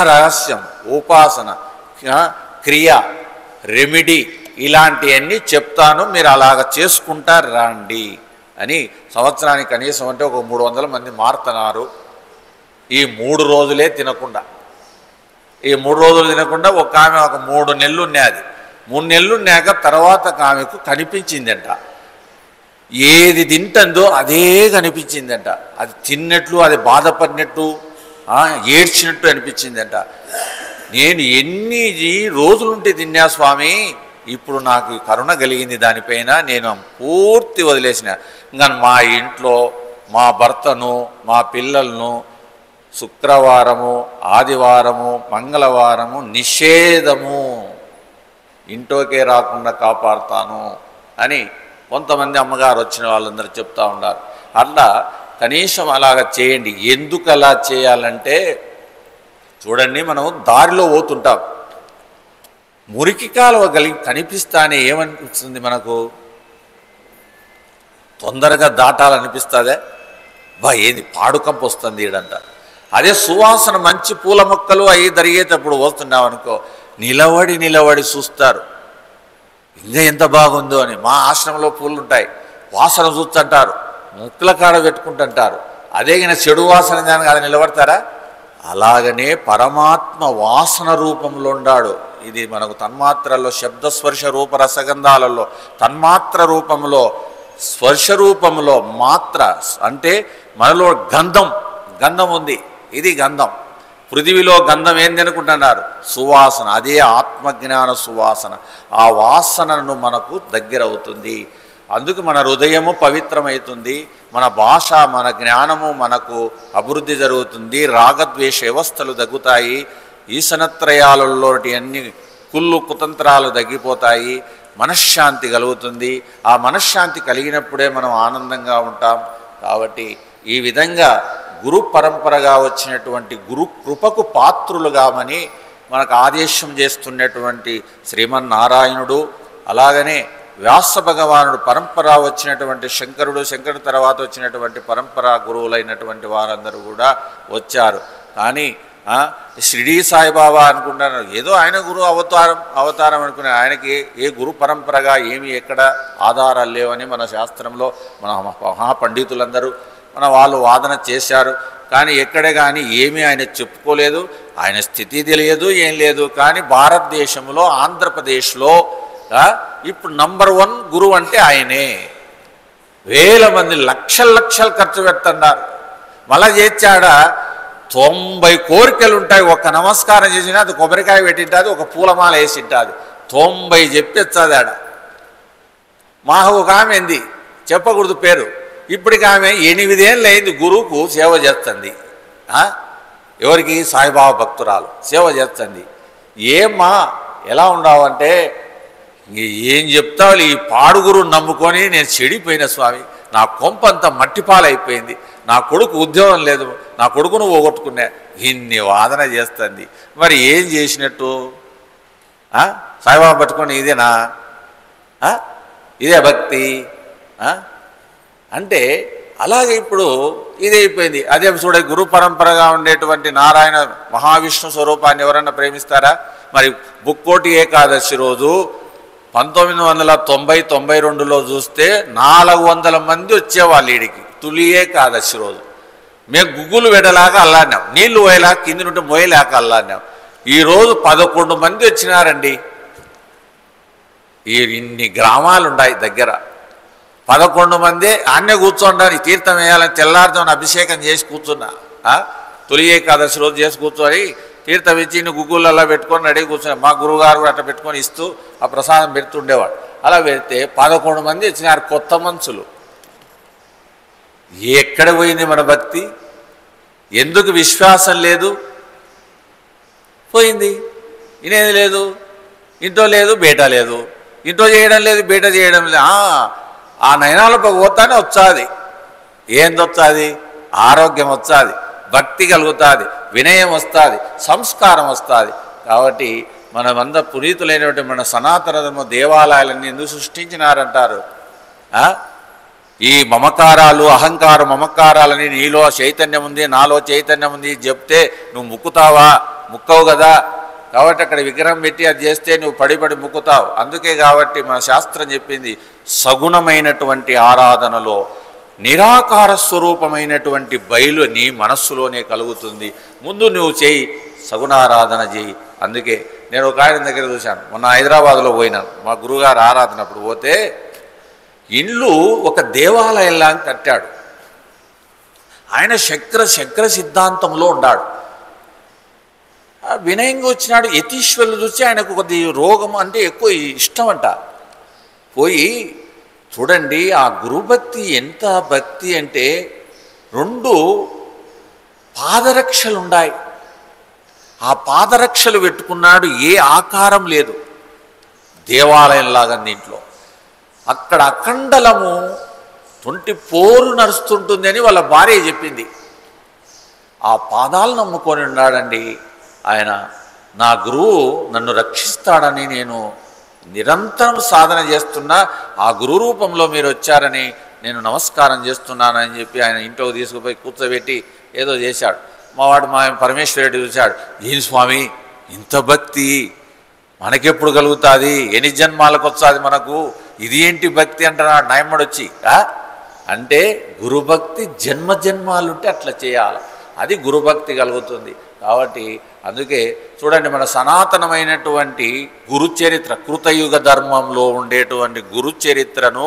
Speaker 1: రహస్యం, ఉపాసన, క్రియ, రెమిడీ ఇలాంటివన్నీ చెప్తాను. మీరు అలాగ చేసుకుంటా రండి. అని సంవత్సరానికి కనీసం అంటే ఒక 300 మంది మారుతున్నారు. ఈ 3 రోజులే తినకుండా, ఈ 3 రోజులు తినకుండా ఒక ఆమె ఒక 3 నెలలు ఉన్నది. 3 నెలలు ఉన్నాక తర్వాత ఆమెకు కనిపించిందంట, ఏది తింటుందో అదే కనిపించిందంట. అది తిన్నట్లు, అది బాధపడినట్టు, ఏడ్చినట్టు అనిపించిందంట. నేను ఎన్ని రోజులుంటే తిన్నా స్వామి, ఇప్పుడు నాకు కరుణ కలిగింది, దానిపైన నేను పూర్తి వదిలేసిన. ఇంకా మా ఇంట్లో మా భర్తను, మా పిల్లలను శుక్రవారము, ఆదివారము, మంగళవారము నిషేధము, ఇంట్లోకే రాకుండా కాపాడుతాను అని కొంతమంది అమ్మగారు వచ్చిన వాళ్ళందరూ చెప్తూ ఉన్నారు. అట్లా కనీసం అలాగ చేయండి. ఎందుకు అలా చేయాలంటే చూడండి, మనం దారిలో పోతుంటాం, మురికి కాలువ కనిపిస్తానే ఏమనిపిస్తుంది మనకు? తొందరగా దాటాలనిపిస్తుందే, ఏది పాడుకంపు వస్తుంది ఈడంట. అదే సువాసన మంచి పూల మొక్కలు అవి జరిగేటప్పుడు వస్తున్నాం అనుకో, నిలబడి చూస్తారు, ఇంకా ఎంత బాగుందో అని. మా ఆశ్రమంలో పూలు ఉంటాయి, వాసన చూస్తుంటారు, ముక్కుల కాడ పెట్టుకుంటుంటారు. అదే కానీ చెడు వాసన దానికి అది నిలబడతారా? అలాగనే పరమాత్మ వాసన రూపంలో ఉన్నాడు. ఇది మనకు తన్మాత్రల్లో శబ్దస్పర్శ రూప రసగంధాలలో తన్మాత్ర రూపంలో, స్పర్శ రూపంలో మాత్ర అంటే మనలో గంధం ఉంది. ఇది గంధం. పృథివిలో గంధం ఏంది అనుకుంటున్నారు? సువాసన. అదే ఆత్మజ్ఞాన సువాసన. ఆ వాసనను మనకు దగ్గర అవుతుంది. అందుకు మన హృదయము పవిత్రమవుతుంది, మన భాష, మన జ్ఞానము మనకు అభివృద్ధి జరుగుతుంది, రాగద్వేష వ్యవస్థలు తగ్గుతాయి, ఈశనత్రయాలలోటి అన్ని కుళ్ళు కుతంత్రాలు తగ్గిపోతాయి, మనశ్శాంతి కలుగుతుంది. ఆ మనశ్శాంతి కలిగినప్పుడే మనం ఆనందంగా ఉంటాం. కాబట్టి ఈ విధంగా గురు పరంపరగా వచ్చినటువంటి గురు కృపకు పాత్రులుగామని మనకు ఆదేశం చేస్తున్నటువంటి శ్రీమన్నారాయణుడు, అలాగనే వ్యాస భగవానుడు, పరంపర వచ్చినటువంటి శంకరుడు, శంకరుడు తర్వాత వచ్చినటువంటి పరంపరా గురువులైనటువంటి వారందరూ కూడా వచ్చారు. కానీ షిరిడీ సాయిబాబా అనుకుంటున్నారు, ఏదో ఆయన గురు అవతారం అనుకునే, ఆయనకి ఏ గురు పరంపరగా ఏమి ఎక్కడ ఆధారాలు లేవని మన శాస్త్రంలో మన మహాపండితులందరూ మన వాళ్ళు వాదన చేశారు. కానీ ఎక్కడే కానీ ఏమీ ఆయన చెప్పుకోలేదు, ఆయన స్థితి తెలియదు, ఏం లేదు. కానీ భారతదేశంలో ఆంధ్రప్రదేశ్లో ఇప్పుడు నంబర్ 1 గురువు అంటే ఆయనే. వేల మంది లక్షలు ఖర్చు పెడుతున్నారు. మళ్ళా చేర్చాడ 90 కోరికలు ఉంటాయి. ఒక్క నమస్కారం చేసినా అది కొబ్బరికాయ పెట్టింటుంది, ఒక పూలమాల వేసింటుంది, 90 చెప్పొచ్చది ఆడ. మాకు ఒక ఆమె ఏంది చెప్పకూడదు పేరు, ఇప్పటికి ఆమె 8 ఏళ్ళు అయింది గురువుకు సేవ చేస్తుంది. ఎవరికి? సాయిబాబా భక్తురాలు సేవ చేస్తుంది. ఏమ్మా ఎలా ఉండవంటే, ఏం చెప్తావు, ఈ పాడుగురు నమ్ముకొని నేను చెడిపోయిన స్వామి, నా కొంపంతా మట్టిపాలైపోయింది, నా కొడుకు ఉద్యోగం లేదు, నా కొడుకును పోగొట్టుకున్నా, ఇన్ని వాదన చేస్తుంది. మరి ఏం చేసినట్టు? సాయిబాబా పట్టుకొని ఇదేనా? ఇదే భక్తి అంటే? అలాగే ఇప్పుడు ఇదైపోయింది. అదే చూడ, గురు పరంపరగా ఉండేటువంటి నారాయణ మహావిష్ణు స్వరూపాన్ని ఎవరన్నా ప్రేమిస్తారా? మరి బుక్కోటి ఏకాదశి రోజు 1990-92లో చూస్తే 400 మంది వచ్చేవాళ్ళు ఈడికి తొలి ఏకాదశి రోజు. మేము గుగ్గులు వెడలాగా అల్లాడినాం, నీళ్లు పోయేలాగా కింది నుండి మోయలేక అల్లాడినాం. ఈరోజు 11 మంది వచ్చినారండి. ఇన్ని గ్రామాలు ఉన్నాయి దగ్గర, 11 మంది ఆన్నే కూర్చోండి. తీర్థం వేయాలని తెల్లారుజామున అభిషేకం చేసి కూర్చున్నా, తొలి ఏకాదశి రోజు చేసి కూర్చొని తీర్థం ఇచ్చి గుగ్గులలో పెట్టుకొని రెడీ కూర్చొని, మా గురువుగారు కూడా అట్లా పెట్టుకొని ఇస్తూ ఆ ప్రసాదం పెడుతుండేవాడు. అలా పెడితే 11 మంది వచ్చినారు కొత్త మనుషులు. ఎక్కడ పోయింది మన భక్తి? ఎందుకు విశ్వాసం లేదు? పోయింది. ఇనేది లేదు, ఇంట్లో లేదు, బయట లేదు, ఇంట్లో చేయడం లేదు, బయట చేయడం లేదు. ఆ నయనాలకు పోతానే వచ్చాది. ఏంది వచ్చాది? ఆరోగ్యం వచ్చాది, భక్తి కలుగుతుంది, వినయం వస్తుంది, సంస్కారం వస్తుంది. కాబట్టి మనమంతా పునీతులైనటువంటి మన సనాతన దేవాలయాలన్నీ ఎందుకు సృష్టించినారంటారు? ఈ మమకారాలు, అహంకారం, మమకారాలని, నీలో చైతన్యం ఉంది, నాలో చైతన్యం ఉంది చెప్తే నువ్వు ముక్కుతావా? ముక్కవు కదా. కాబట్టి అక్కడ విగ్రహం పెట్టి అది చేస్తే నువ్వు పడి ముక్కుతావు. అందుకే కాబట్టి మన శాస్త్రం చెప్పింది, సగుణమైనటువంటి ఆరాధనలో నిరాకార స్వరూపమైనటువంటి బయలు నీ మనస్సులోనే కలుగుతుంది. ముందు నువ్వు చేయి, సగుణారాధన చేయి. అందుకే నేను ఒక ఆయన దగ్గర చూశాను, మొన్న హైదరాబాద్లో పోయినాను, మా గురుగారు ఆరాధనప్పుడు పోతే ఇల్లు ఒక దేవాలయంలా కట్టాడు. ఆయన శంకర సిద్ధాంతంలో ఉన్నాడు. వినయంగా వచ్చినాడు. యతీశ్వరులు చూసి ఆయనకు కొద్ది రోగం అంటే ఎక్కువ ఇష్టం అంట. పోయి చూడండి ఆ గురుభక్తి ఎంత భక్తి అంటే 2 పాదరక్షలు ఉన్నాయి. ఆ పాదరక్షలు పెట్టుకున్నాడు. ఏ ఆకారం లేదు, దేవాలయంలాగా దీంట్లో. అక్కడ అఖండలము 24 నడుస్తుంటుంది అని వాళ్ళ భార్య చెప్పింది. ఆ పాదాలు నమ్ముకొని ఉన్నాడండి ఆయన. నా గురువు నన్ను రక్షిస్తాడని నేను నిరంతరం సాధన చేస్తున్నా, ఆ గురు రూపంలో మీరు వచ్చారని నేను నమస్కారం చేస్తున్నానని చెప్పి ఆయన ఇంట్లోకి తీసుకుపోయి కూర్చోబెట్టి ఏదో చేశాడు. మా పరమేశ్వరుడు చూశాడు, ఏం స్వామి ఇంత భక్తి మనకెప్పుడు కలుగుతుంది, ఎన్ని జన్మాలకు వస్తుంది మనకు, ఇది ఏంటి భక్తి అంటున్నాడు నాయమ్మడొచ్చి. అంటే గురుభక్తి జన్మజన్మాలుంటే అట్లా చేయాలి, అది గురుభక్తి కలుగుతుంది. కాబట్టి అందుకే చూడండి మన సనాతనమైనటువంటి గురుచరిత్ర, కృతయుగ ధర్మంలో ఉండేటువంటి గురుచరిత్రను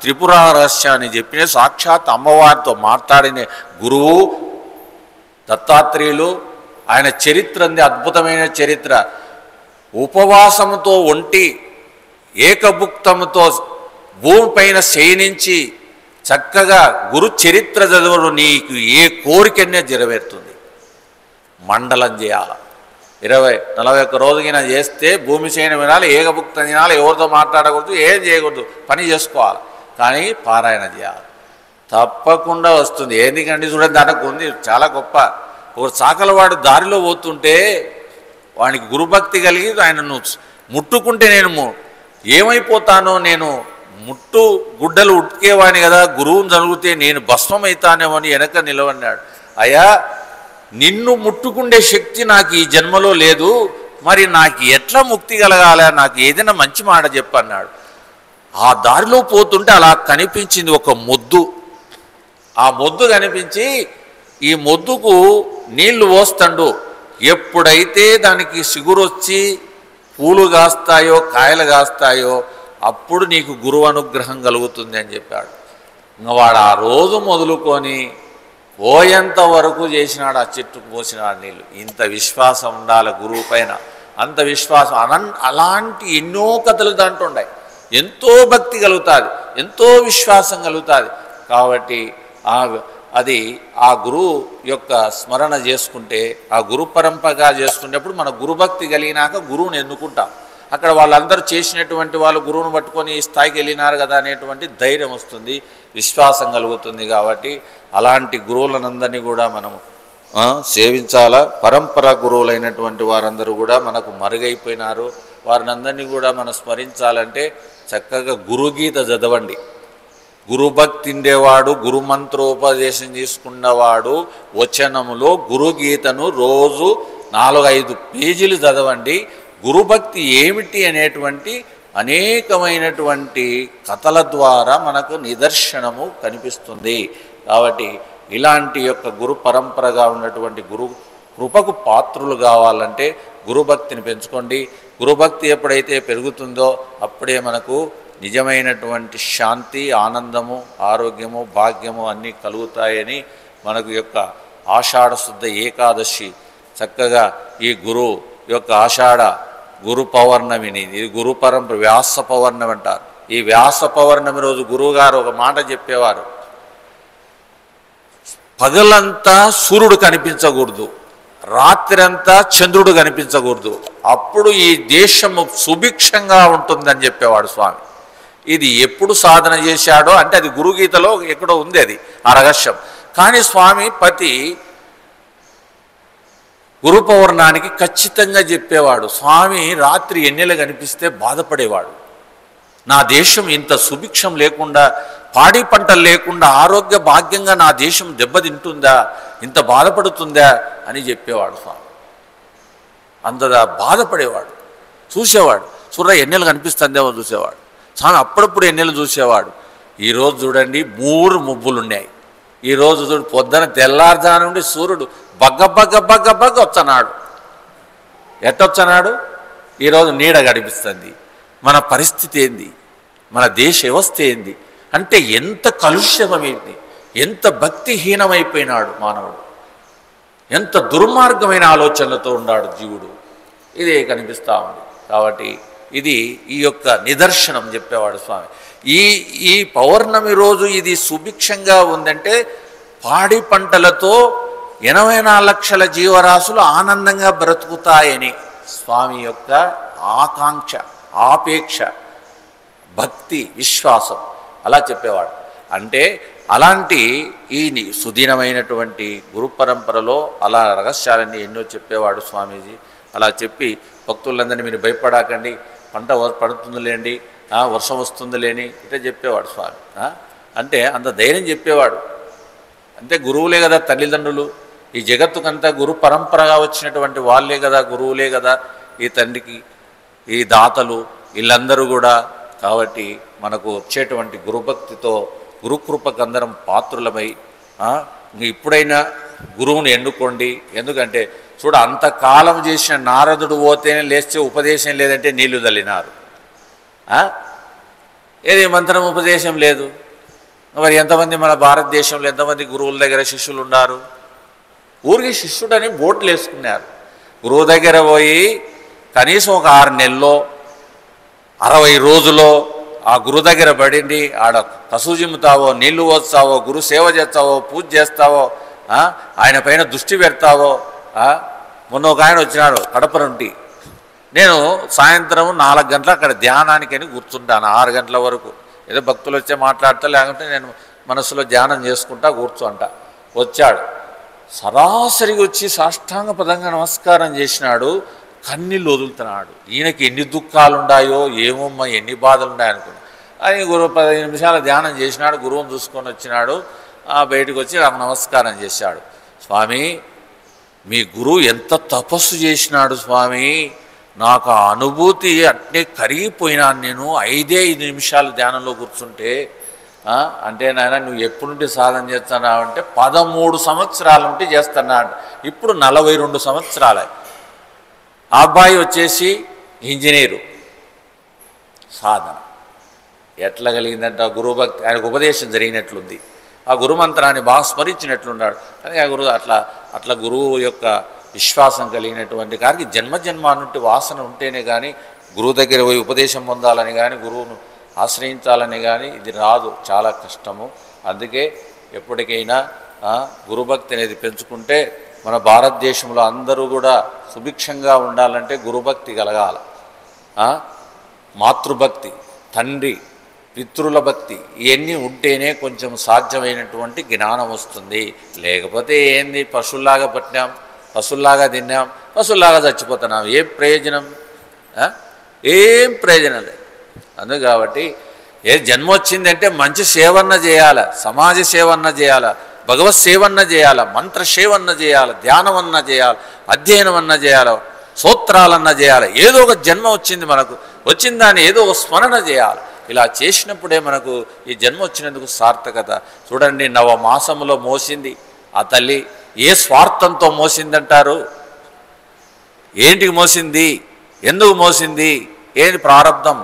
Speaker 1: త్రిపుర రహస్యాన్ని చెప్పిన సాక్షాత్ అమ్మవారితో మాట్లాడిన గురువు దత్తాత్రేయులు. ఆయన చరిత్ర అద్భుతమైన చరిత్ర. ఉపవాసముతో ఒంటి ఏకభుక్తముతో భూమిపైన శయనించి చక్కగా గురు చరిత్ర చదువును నీకు ఏ కోరికనే నెరవేరుతుంది. మండలం చేయాలి, 20-41 రోజులైనా చేస్తే భూమి శయనం వినాలి, ఏకభుక్తం తినాలి, ఎవరితో మాట్లాడకూడదు, ఏం చేయకూడదు, పని చేసుకోవాలి. కానీ పారాయణ చేయాలి, తప్పకుండా వస్తుంది. ఎందుకంటే చూడండి దాంట్లో ఉంది చాలా గొప్ప. ఒక చాకలవాడు దారిలో పోతుంటే వానికి గురుభక్తి కలిగి ఆయనను ముట్టుకుంటే నేను ఏమైపోతానో, నేను ముట్టు గుడ్డలు ఉట్టుకేవాడిని కదా, గురువుని జరిగితే నేను భస్మమైతానేమో అని వెనక నిలవన్నాడు. అయ్యా నిన్ను ముట్టుకుండే శక్తి నాకు ఈ జన్మలో లేదు, మరి నాకు ఎట్లా ముక్తి కలగాల, నాకు ఏదైనా మంచి మాట చెప్పన్నాడు. ఆ దారిలో పోతుంటే అలా కనిపించింది ఒక మొద్దు. ఆ మొద్దు కనిపించి ఈ మొద్దుకు నీళ్లు పోస్తాడు, ఎప్పుడైతే దానికి సిగురొచ్చి పూలు కాస్తాయో కాయలు కాస్తాయో అప్పుడు నీకు గురువు అనుగ్రహం కలుగుతుంది అని చెప్పాడు. ఇంకా వాడు ఆ రోజు మొదలుకొని పోయేంత వరకు చేసినాడు, ఆ చెట్టుకు పోసినాడు నీళ్ళు. ఇంత విశ్వాసం ఉండాలి గురువు పైన, అంత విశ్వాసం. అలాంటి ఎన్నో కథలు దాంట్లో ఉన్నాయి. ఎంతో భక్తి కలుగుతుంది, ఎంతో విశ్వాసం కలుగుతుంది. కాబట్టి అది ఆ గురువు యొక్క స్మరణ చేసుకుంటే, ఆ గురు పరంపరగా చేసుకునేప్పుడు మన గురుభక్తి కలిగినాక గురువుని ఎన్నుకుంటాం. అక్కడ వాళ్ళందరూ చేసినటువంటి వాళ్ళు గురువును పట్టుకొని ఈ స్థాయికి వెళ్ళినారు కదా అనేటువంటి ధైర్యం వస్తుంది, విశ్వాసం కలుగుతుంది. కాబట్టి అలాంటి గురువులనందరినీ కూడా మనము సేవించాలా. పరంపర గురువులైనటువంటి వారందరూ కూడా మనకు మరుగైపోయినారు, వారిని అందరినీ కూడా మనం స్మరించాలంటే చక్కగా గురుగీత చదవండి. గురుభక్తి ఉండేవాడు, గురుమంత్రోపదేశం తీసుకున్నవాడు వచనములో గురుగీతను రోజు 4-5 పేజీలు చదవండి. గురుభక్తి ఏమిటి అనేటువంటి అనేకమైనటువంటి కథల ద్వారా మనకు నిదర్శనము కనిపిస్తుంది. కాబట్టి ఇలాంటి యొక్క గురు పరంపరగా ఉన్నటువంటి గురు కృపకు పాత్రులు కావాలంటే గురుభక్తిని పెంచుకోండి. గురుభక్తి ఎప్పుడైతే పెరుగుతుందో అప్పుడే మనకు నిజమైనటువంటి శాంతి, ఆనందము, ఆరోగ్యము, భాగ్యము అన్నీ కలుగుతాయని మనకు యొక్క ఆషాఢ శుద్ధ ఏకాదశి చక్కగా ఈ గురు యొక్క ఆషాఢ గురు పౌర్ణమిని, ఇది గురు పరంపర వ్యాస పౌర్ణమి అంటారు. ఈ వ్యాస పౌర్ణమి రోజు గురువుగారు ఒక మాట చెప్పేవారు, పగలంతా సూర్యుడు కనిపించకూడదు, రాత్రంతా చంద్రుడు కనిపించకూడదు, అప్పుడు ఈ దేశము సుభిక్షంగా ఉంటుందని చెప్పేవాడు స్వామి. ఇది ఎప్పుడు సాధన చేశాడో అంటే అది గురుగీతలో ఎక్కడో ఉంది అది ఆ రహస్యం. కానీ స్వామి ప్రతి గురు పౌర్ణానికి ఖచ్చితంగా చెప్పేవాడు. స్వామి రాత్రి ఎన్నెలు కనిపిస్తే బాధపడేవాడు, నా దేశం ఇంత సుభిక్షం లేకుండా, పాడి పంటలు లేకుండా ఆరోగ్య భాగ్యంగా నా దేశం దెబ్బతింటుందా, ఇంత బాధపడుతుందా అని చెప్పేవాడు స్వామి. అంతగా బాధపడేవాడు, చూసేవాడు. ఎన్నెలు కనిపిస్తుందేమో చూసేవాడు స్వామి. అప్పుడప్పుడు ఎన్నెలు చూసేవాడు. ఈరోజు చూడండి 3 ముబ్బులు ఉన్నాయి. ఈరోజు చూడు పొద్దున తెల్లారుజాము నుండి సూర్యుడు బగ్గ బగ్గ బగ్గ బగ్గ వచ్చన్నాడు. ఎట్టొచ్చన్నాడు? ఈరోజు నీడ గడిపిస్తుంది. మన పరిస్థితి ఏంది? మన దేశ వ్యవస్థ ఏంది? అంటే ఎంత కలుష్యమైంది, ఎంత భక్తిహీనమైపోయినాడు మానవుడు, ఎంత దుర్మార్గమైన ఆలోచనలతో ఉన్నాడు జీవుడు. ఇదే కనిపిస్తూ ఉంది. కాబట్టి ఇది ఈ యొక్క నిదర్శనం చెప్పేవాడు స్వామి. ఈ పౌర్ణమి రోజు ఇది సుభిక్షంగా ఉందంటే పాడి పంటలతో 84 లక్షల జీవరాశులు ఆనందంగా బ్రతుకుతాయని స్వామి యొక్క ఆకాంక్ష, ఆపేక్ష, భక్తి, విశ్వాసం అలా చెప్పేవాడు. అంటే అలాంటి ఈ సుదీనమైనటువంటి గురు పరంపరలో అలా రహస్యాలన్నీ ఎన్నో చెప్పేవాడు స్వామీజీ. అలా చెప్పి భక్తులందరినీ మీరు భయపడకండి, పంట పడుతుందిలేండి, వర్షం వస్తుందిలేని ఇట్లా చెప్పేవాడు స్వామి. అంటే అంత ధైర్యం చెప్పేవాడు. అంటే గురువులే కదా తల్లిదండ్రులు, ఈ జగత్తుకంతా గురు పరంపరగా వచ్చినటువంటి వాళ్ళే కదా, గురువులే కదా ఈ తండ్రికి, ఈ దాతలు వీళ్ళందరూ కూడా. కాబట్టి మనకు వచ్చేటువంటి గురుభక్తితో గురుకృపకు అందరం పాత్రులమై ఇప్పుడైనా గురువుని ఎన్నుకోండి. ఎందుకంటే చూడ అంతకాలం చేసిన నారదుడు పోతేనే లేస్తే ఉపదేశం లేదంటే నీళ్లు తల్లినారు. ఏది మంత్రం ఉపదేశం లేదు. మరి ఎంతమంది మన భారతదేశంలో ఎంతమంది గురువుల దగ్గర శిష్యులు ఉన్నారు? ఊరికి శిష్యుడని బోట్లు వేసుకున్నారు. గురువు దగ్గర పోయి కనీసం ఒక 6 నెలల్లో 60 రోజుల్లో ఆ గురువు దగ్గర పడింది, ఆడ కసూజిమ్ముతావో, నీళ్లు పోస్తావో, గురు సేవ చేస్తావో, పూజ చేస్తావో, ఆయన పైన దృష్టి పెడతావో. మొన్న ఒక ఆయన వచ్చినాడు కడప నుండి. నేను సాయంత్రం 4 గంటలు అక్కడ ధ్యానానికని కూర్చుంటాను, 6 గంటల వరకు. ఏదో భక్తులు వచ్చే మాట్లాడతా, లేకుంటే నేను మనసులో ధ్యానం చేసుకుంటా కూర్చుంటా. వచ్చాడు, సరాసరిగా వచ్చి సాష్టాంగ పదంగా నమస్కారం చేసినాడు. కన్నీళ్ళు వదులుతున్నాడు. ఈయనకి ఎన్ని దుఃఖాలు ఉన్నాయో ఏమమ్మా, ఎన్ని బాధలు ఉన్నాయనుకున్నా. అని గురువు 15 నిమిషాలు ధ్యానం చేసినాడు. గురువుని చూసుకొని వచ్చినాడు. బయటకు వచ్చి నాకు నమస్కారం చేశాడు. స్వామి, మీ గురువు ఎంత తపస్సు చేసినాడు స్వామి, నాకు ఆ అనుభూతి అట్నే కరిగిపోయినాను. నేను 5 నిమిషాలు ధ్యానంలో కూర్చుంటే. అంటే నాయన నువ్వు ఎప్పటి నుండి సాధన చేస్తున్నావు అంటే 13 సంవత్సరాల నుండి చేస్తున్నా అంట. ఇప్పుడు 42 సంవత్సరాలే. ఆ అబ్బాయి వచ్చేసి ఇంజనీరు. సాధన ఎట్లా కలిగిందంటే ఆ గురుభక్తి, ఆయనకు ఉపదేశం జరిగినట్లుంది, ఆ గురుమంత్రాన్ని బాగా స్మరించినట్లున్నాడు. కానీ ఆ గురువు అట్లా గురువు యొక్క విశ్వాసం కలిగినటువంటి గారికి జన్మ నుండి వాసన ఉంటేనే కానీ గురువు దగ్గర పోయి ఉపదేశం పొందాలని కానీ గురువును ఆశ్రయించాలని కానీ ఇది రాదు, చాలా కష్టము. అందుకే ఎప్పటికైనా గురుభక్తి అనేది పెంచుకుంటే మన భారతదేశంలో అందరూ కూడా సుభిక్షంగా ఉండాలంటే గురుభక్తి కలగాలి. మాతృభక్తి, తండ్రి, పితృల భక్తి ఇవన్నీ ఉంటేనే కొంచెం సాధ్యమైనటువంటి జ్ఞానం వస్తుంది. లేకపోతే ఏంది, పశువులాగా పట్టినాం, పశువులాగా తిన్నాం, పశువులాగా చచ్చిపోతున్నాం. ఏం ప్రయోజనం? ఏం ప్రయోజనం లేదు. అందుకు కాబట్టి ఏ జన్మ వచ్చిందంటే మంచి సేవన్న చేయాలి, సమాజ సేవన్న చేయాలి, భగవత్ సేవన్న చేయాలి, మంత్ర సేవన్న చేయాలి, ధ్యానమన్నా చేయాలి, అధ్యయనం అన్నా చేయాలి, సూత్రాలన్నా చేయాలి. ఏదో ఒక జన్మ వచ్చింది మనకు, వచ్చిన దాన్ని ఏదో ఒక స్మరణ చేయాలి. ఇలా చేసినప్పుడే మనకు ఈ జన్మ వచ్చినందుకు సార్థకత. చూడండి, 9వ మాసంలో మోసింది ఆ తల్లి. ఏ స్వార్థంతో మోసిందంటారు? ఏంటికి మోసింది? ఎందుకు మోసింది? ఏంటి ప్రారంధం?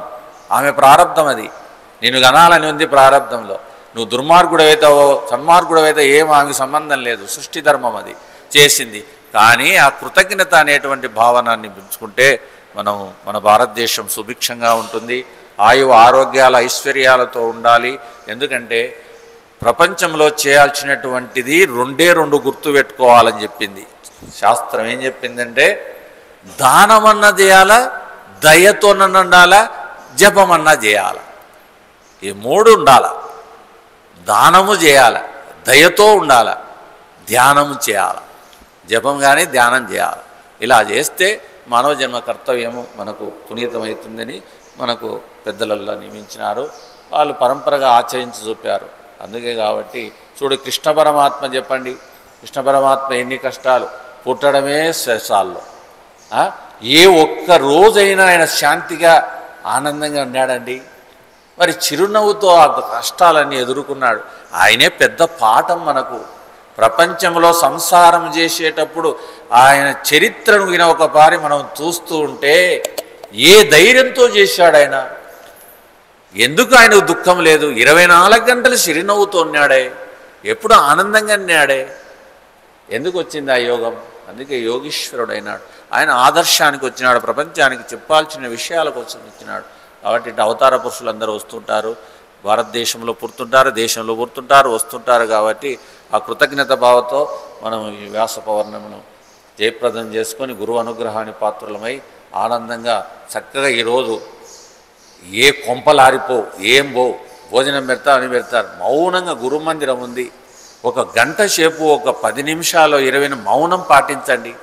Speaker 1: ఆమె ప్రారంధం అది. నేను గనాలని ఉంది ప్రారంధంలో. నువ్వు దుర్మార్గుడవైతావో సన్మార్గుడవైతే ఏం ఆమెకు సంబంధం లేదు, సృష్టి ధర్మం అది చేసింది. కానీ ఆ కృతజ్ఞత అనేటువంటి భావనాన్ని పెంచుకుంటే మన భారతదేశం సుభిక్షంగా ఉంటుంది. ఆయువు ఆరోగ్యాల ఐశ్వర్యాలతో ఉండాలి. ఎందుకంటే ప్రపంచంలో చేయాల్సినటువంటిది 2 గుర్తు పెట్టుకోవాలని చెప్పింది శాస్త్రం. ఏం చెప్పిందంటే దానమన్నా చేయాలా, దయతోనన్నా ఉండాలా, జపమన్నా చేయాలి. ఈ 3 ఉండాల. దానము చేయాల, దయతో ఉండాల, ధ్యానము చేయాలి. జపం కానీ ధ్యానం చేయాలి. ఇలా చేస్తే మానవ జన్మ కర్తవ్యము మనకు పునీతమవుతుందని మనకు పెద్దలలో నియమించినారు. వాళ్ళు పరంపరగా ఆచరించి చూపారు. అందుకే కాబట్టి చూడు, కృష్ణ పరమాత్మ చెప్పండి, కృష్ణ పరమాత్మ ఎన్ని కష్టాలు, పుట్టడమే శ్రేషాల్లో. ఏ ఒక్క రోజైనా ఆయన శాంతిగా ఆనందంగా ఉన్నాడండి? మరి చిరునవ్వుతో ఆ కష్టాలన్నీ ఎదుర్కొన్నాడు. ఆయనే పెద్ద పాఠం మనకు. ప్రపంచంలో సంసారం చేసేటప్పుడు ఆయన చరిత్రను విన ఒకసారి మనం చూస్తూ ఉంటే ఏ ధైర్యంతో చేశాడు ఆయన. ఎందుకు ఆయనకు దుఃఖం లేదు? 24 గంటలు చిరునవ్వుతో ఉన్నాడే, ఎప్పుడు ఆనందంగా ఉన్నాడే. ఎందుకు వచ్చింది ఆ యోగం? అందుకే యోగీశ్వరుడు అయినాడు. ఆయన ఆదర్శానికి వచ్చినాడు, ప్రపంచానికి చెప్పాల్సిన విషయాల కోసం వచ్చినాడు. కాబట్టి ఇటు అవతార పురుషులు అందరూ వస్తుంటారు, భారతదేశంలో పుడుతుంటారు, దేశంలో పుడుతుంటారు, వస్తుంటారు. కాబట్టి ఆ కృతజ్ఞత భావంతో మనం ఈ వ్యాస పౌర్ణమిను జయప్రదం చేసుకొని గురువు అనుగ్రహాన్ని పాత్రులమై ఆనందంగా చక్కగా ఈరోజు ఏ కొంపలారిపో ఏం భోజనం పెడతారు, మౌనంగా గురు మందిరం ఉంది. ఒక గంట సేపు, ఒక 10 నిమిషాలు 20 మౌనం పాటించండి,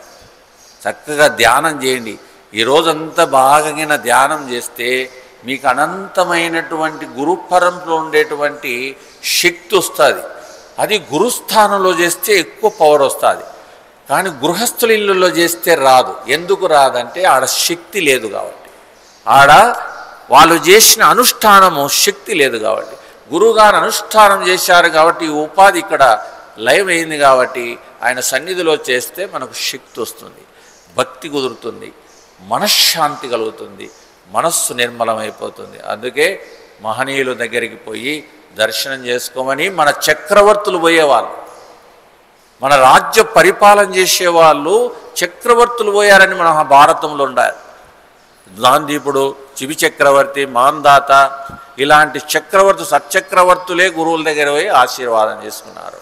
Speaker 1: చక్కగా ధ్యానం చేయండి. ఈరోజంతా బాగా ధ్యానం చేస్తే మీకు అనంతమైనటువంటి గురుపరంలో ఉండేటువంటి శక్తి వస్తుంది. అది గురుస్థానంలో చేస్తే ఎక్కువ పవర్ వస్తుంది. కానీ గృహస్థుల ఇళ్ళల్లో చేస్తే రాదు. ఎందుకు రాదంటే ఆడ శక్తి లేదు కాబట్టి, ఆడ వాళ్ళు చేసిన అనుష్ఠానము శక్తి లేదు కాబట్టి. గురువుగారు అనుష్ఠానం చేశారు కాబట్టి ఈ ఉపాధి ఇక్కడ లైవ్ అయింది కాబట్టి ఆయన సన్నిధిలో చేస్తే మనకు శక్తి వస్తుంది, భక్తి కుదురుతుంది, మనశ్శాంతి కలుగుతుంది, మనస్సు నిర్మలమైపోతుంది. అందుకే మహనీయుల దగ్గరికి పోయి దర్శనం చేసుకోమని మన చక్రవర్తులు పోయేవాళ్ళు, మన రాజ్య పరిపాలన చేసేవాళ్ళు చక్రవర్తులు పోయారని మన భారతంలో ఉండాలి. గాంధీపుడు, చివి చక్రవర్తి, మాందాత ఇలాంటి చక్రవర్తు సచ్చక్రవర్తులే గురువుల దగ్గర పోయి ఆశీర్వాదం చేసుకున్నారు,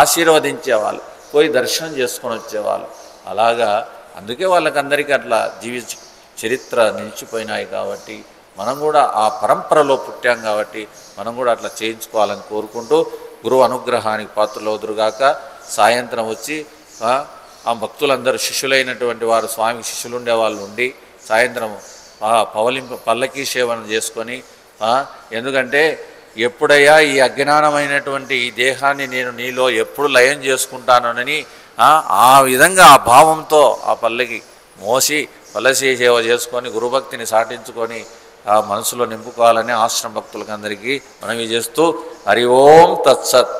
Speaker 1: ఆశీర్వదించేవాళ్ళు, పోయి దర్శనం చేసుకొని వచ్చేవాళ్ళు. అలాగా అందుకే వాళ్ళకందరికీ అట్లా చరిత్ర నిలిచిపోయినాయి. కాబట్టి మనం కూడా ఆ పరంపరలో పుట్టాం కాబట్టి మనం కూడా అట్లా చేయించుకోవాలని కోరుకుంటూ గురువు అనుగ్రహానికి పాత్రలవుదురుగాక. సాయంత్రం వచ్చి ఆ భక్తులందరూ శిష్యులైనటువంటి వారు స్వామి శిష్యులు ఉండేవాళ్ళు ఉండి సాయంత్రం పల్లకీ సేవను చేసుకొని, ఎందుకంటే ఎప్పుడయ్యా ఈ అజ్ఞానమైనటువంటి ఈ దేహాన్ని నేను నీలో ఎప్పుడు లయం చేసుకుంటానని ఆ విధంగా ఆ భావంతో ఆ పల్లకి మోసి పల్లకీ సేవ చేసుకొని గురుభక్తిని సాటించుకొని ఆ మనసులో నింపుకోవాలని ఆశ్రమ భక్తులకు అందరికీ మనవి చేస్తూ హరి ఓం తత్సత్.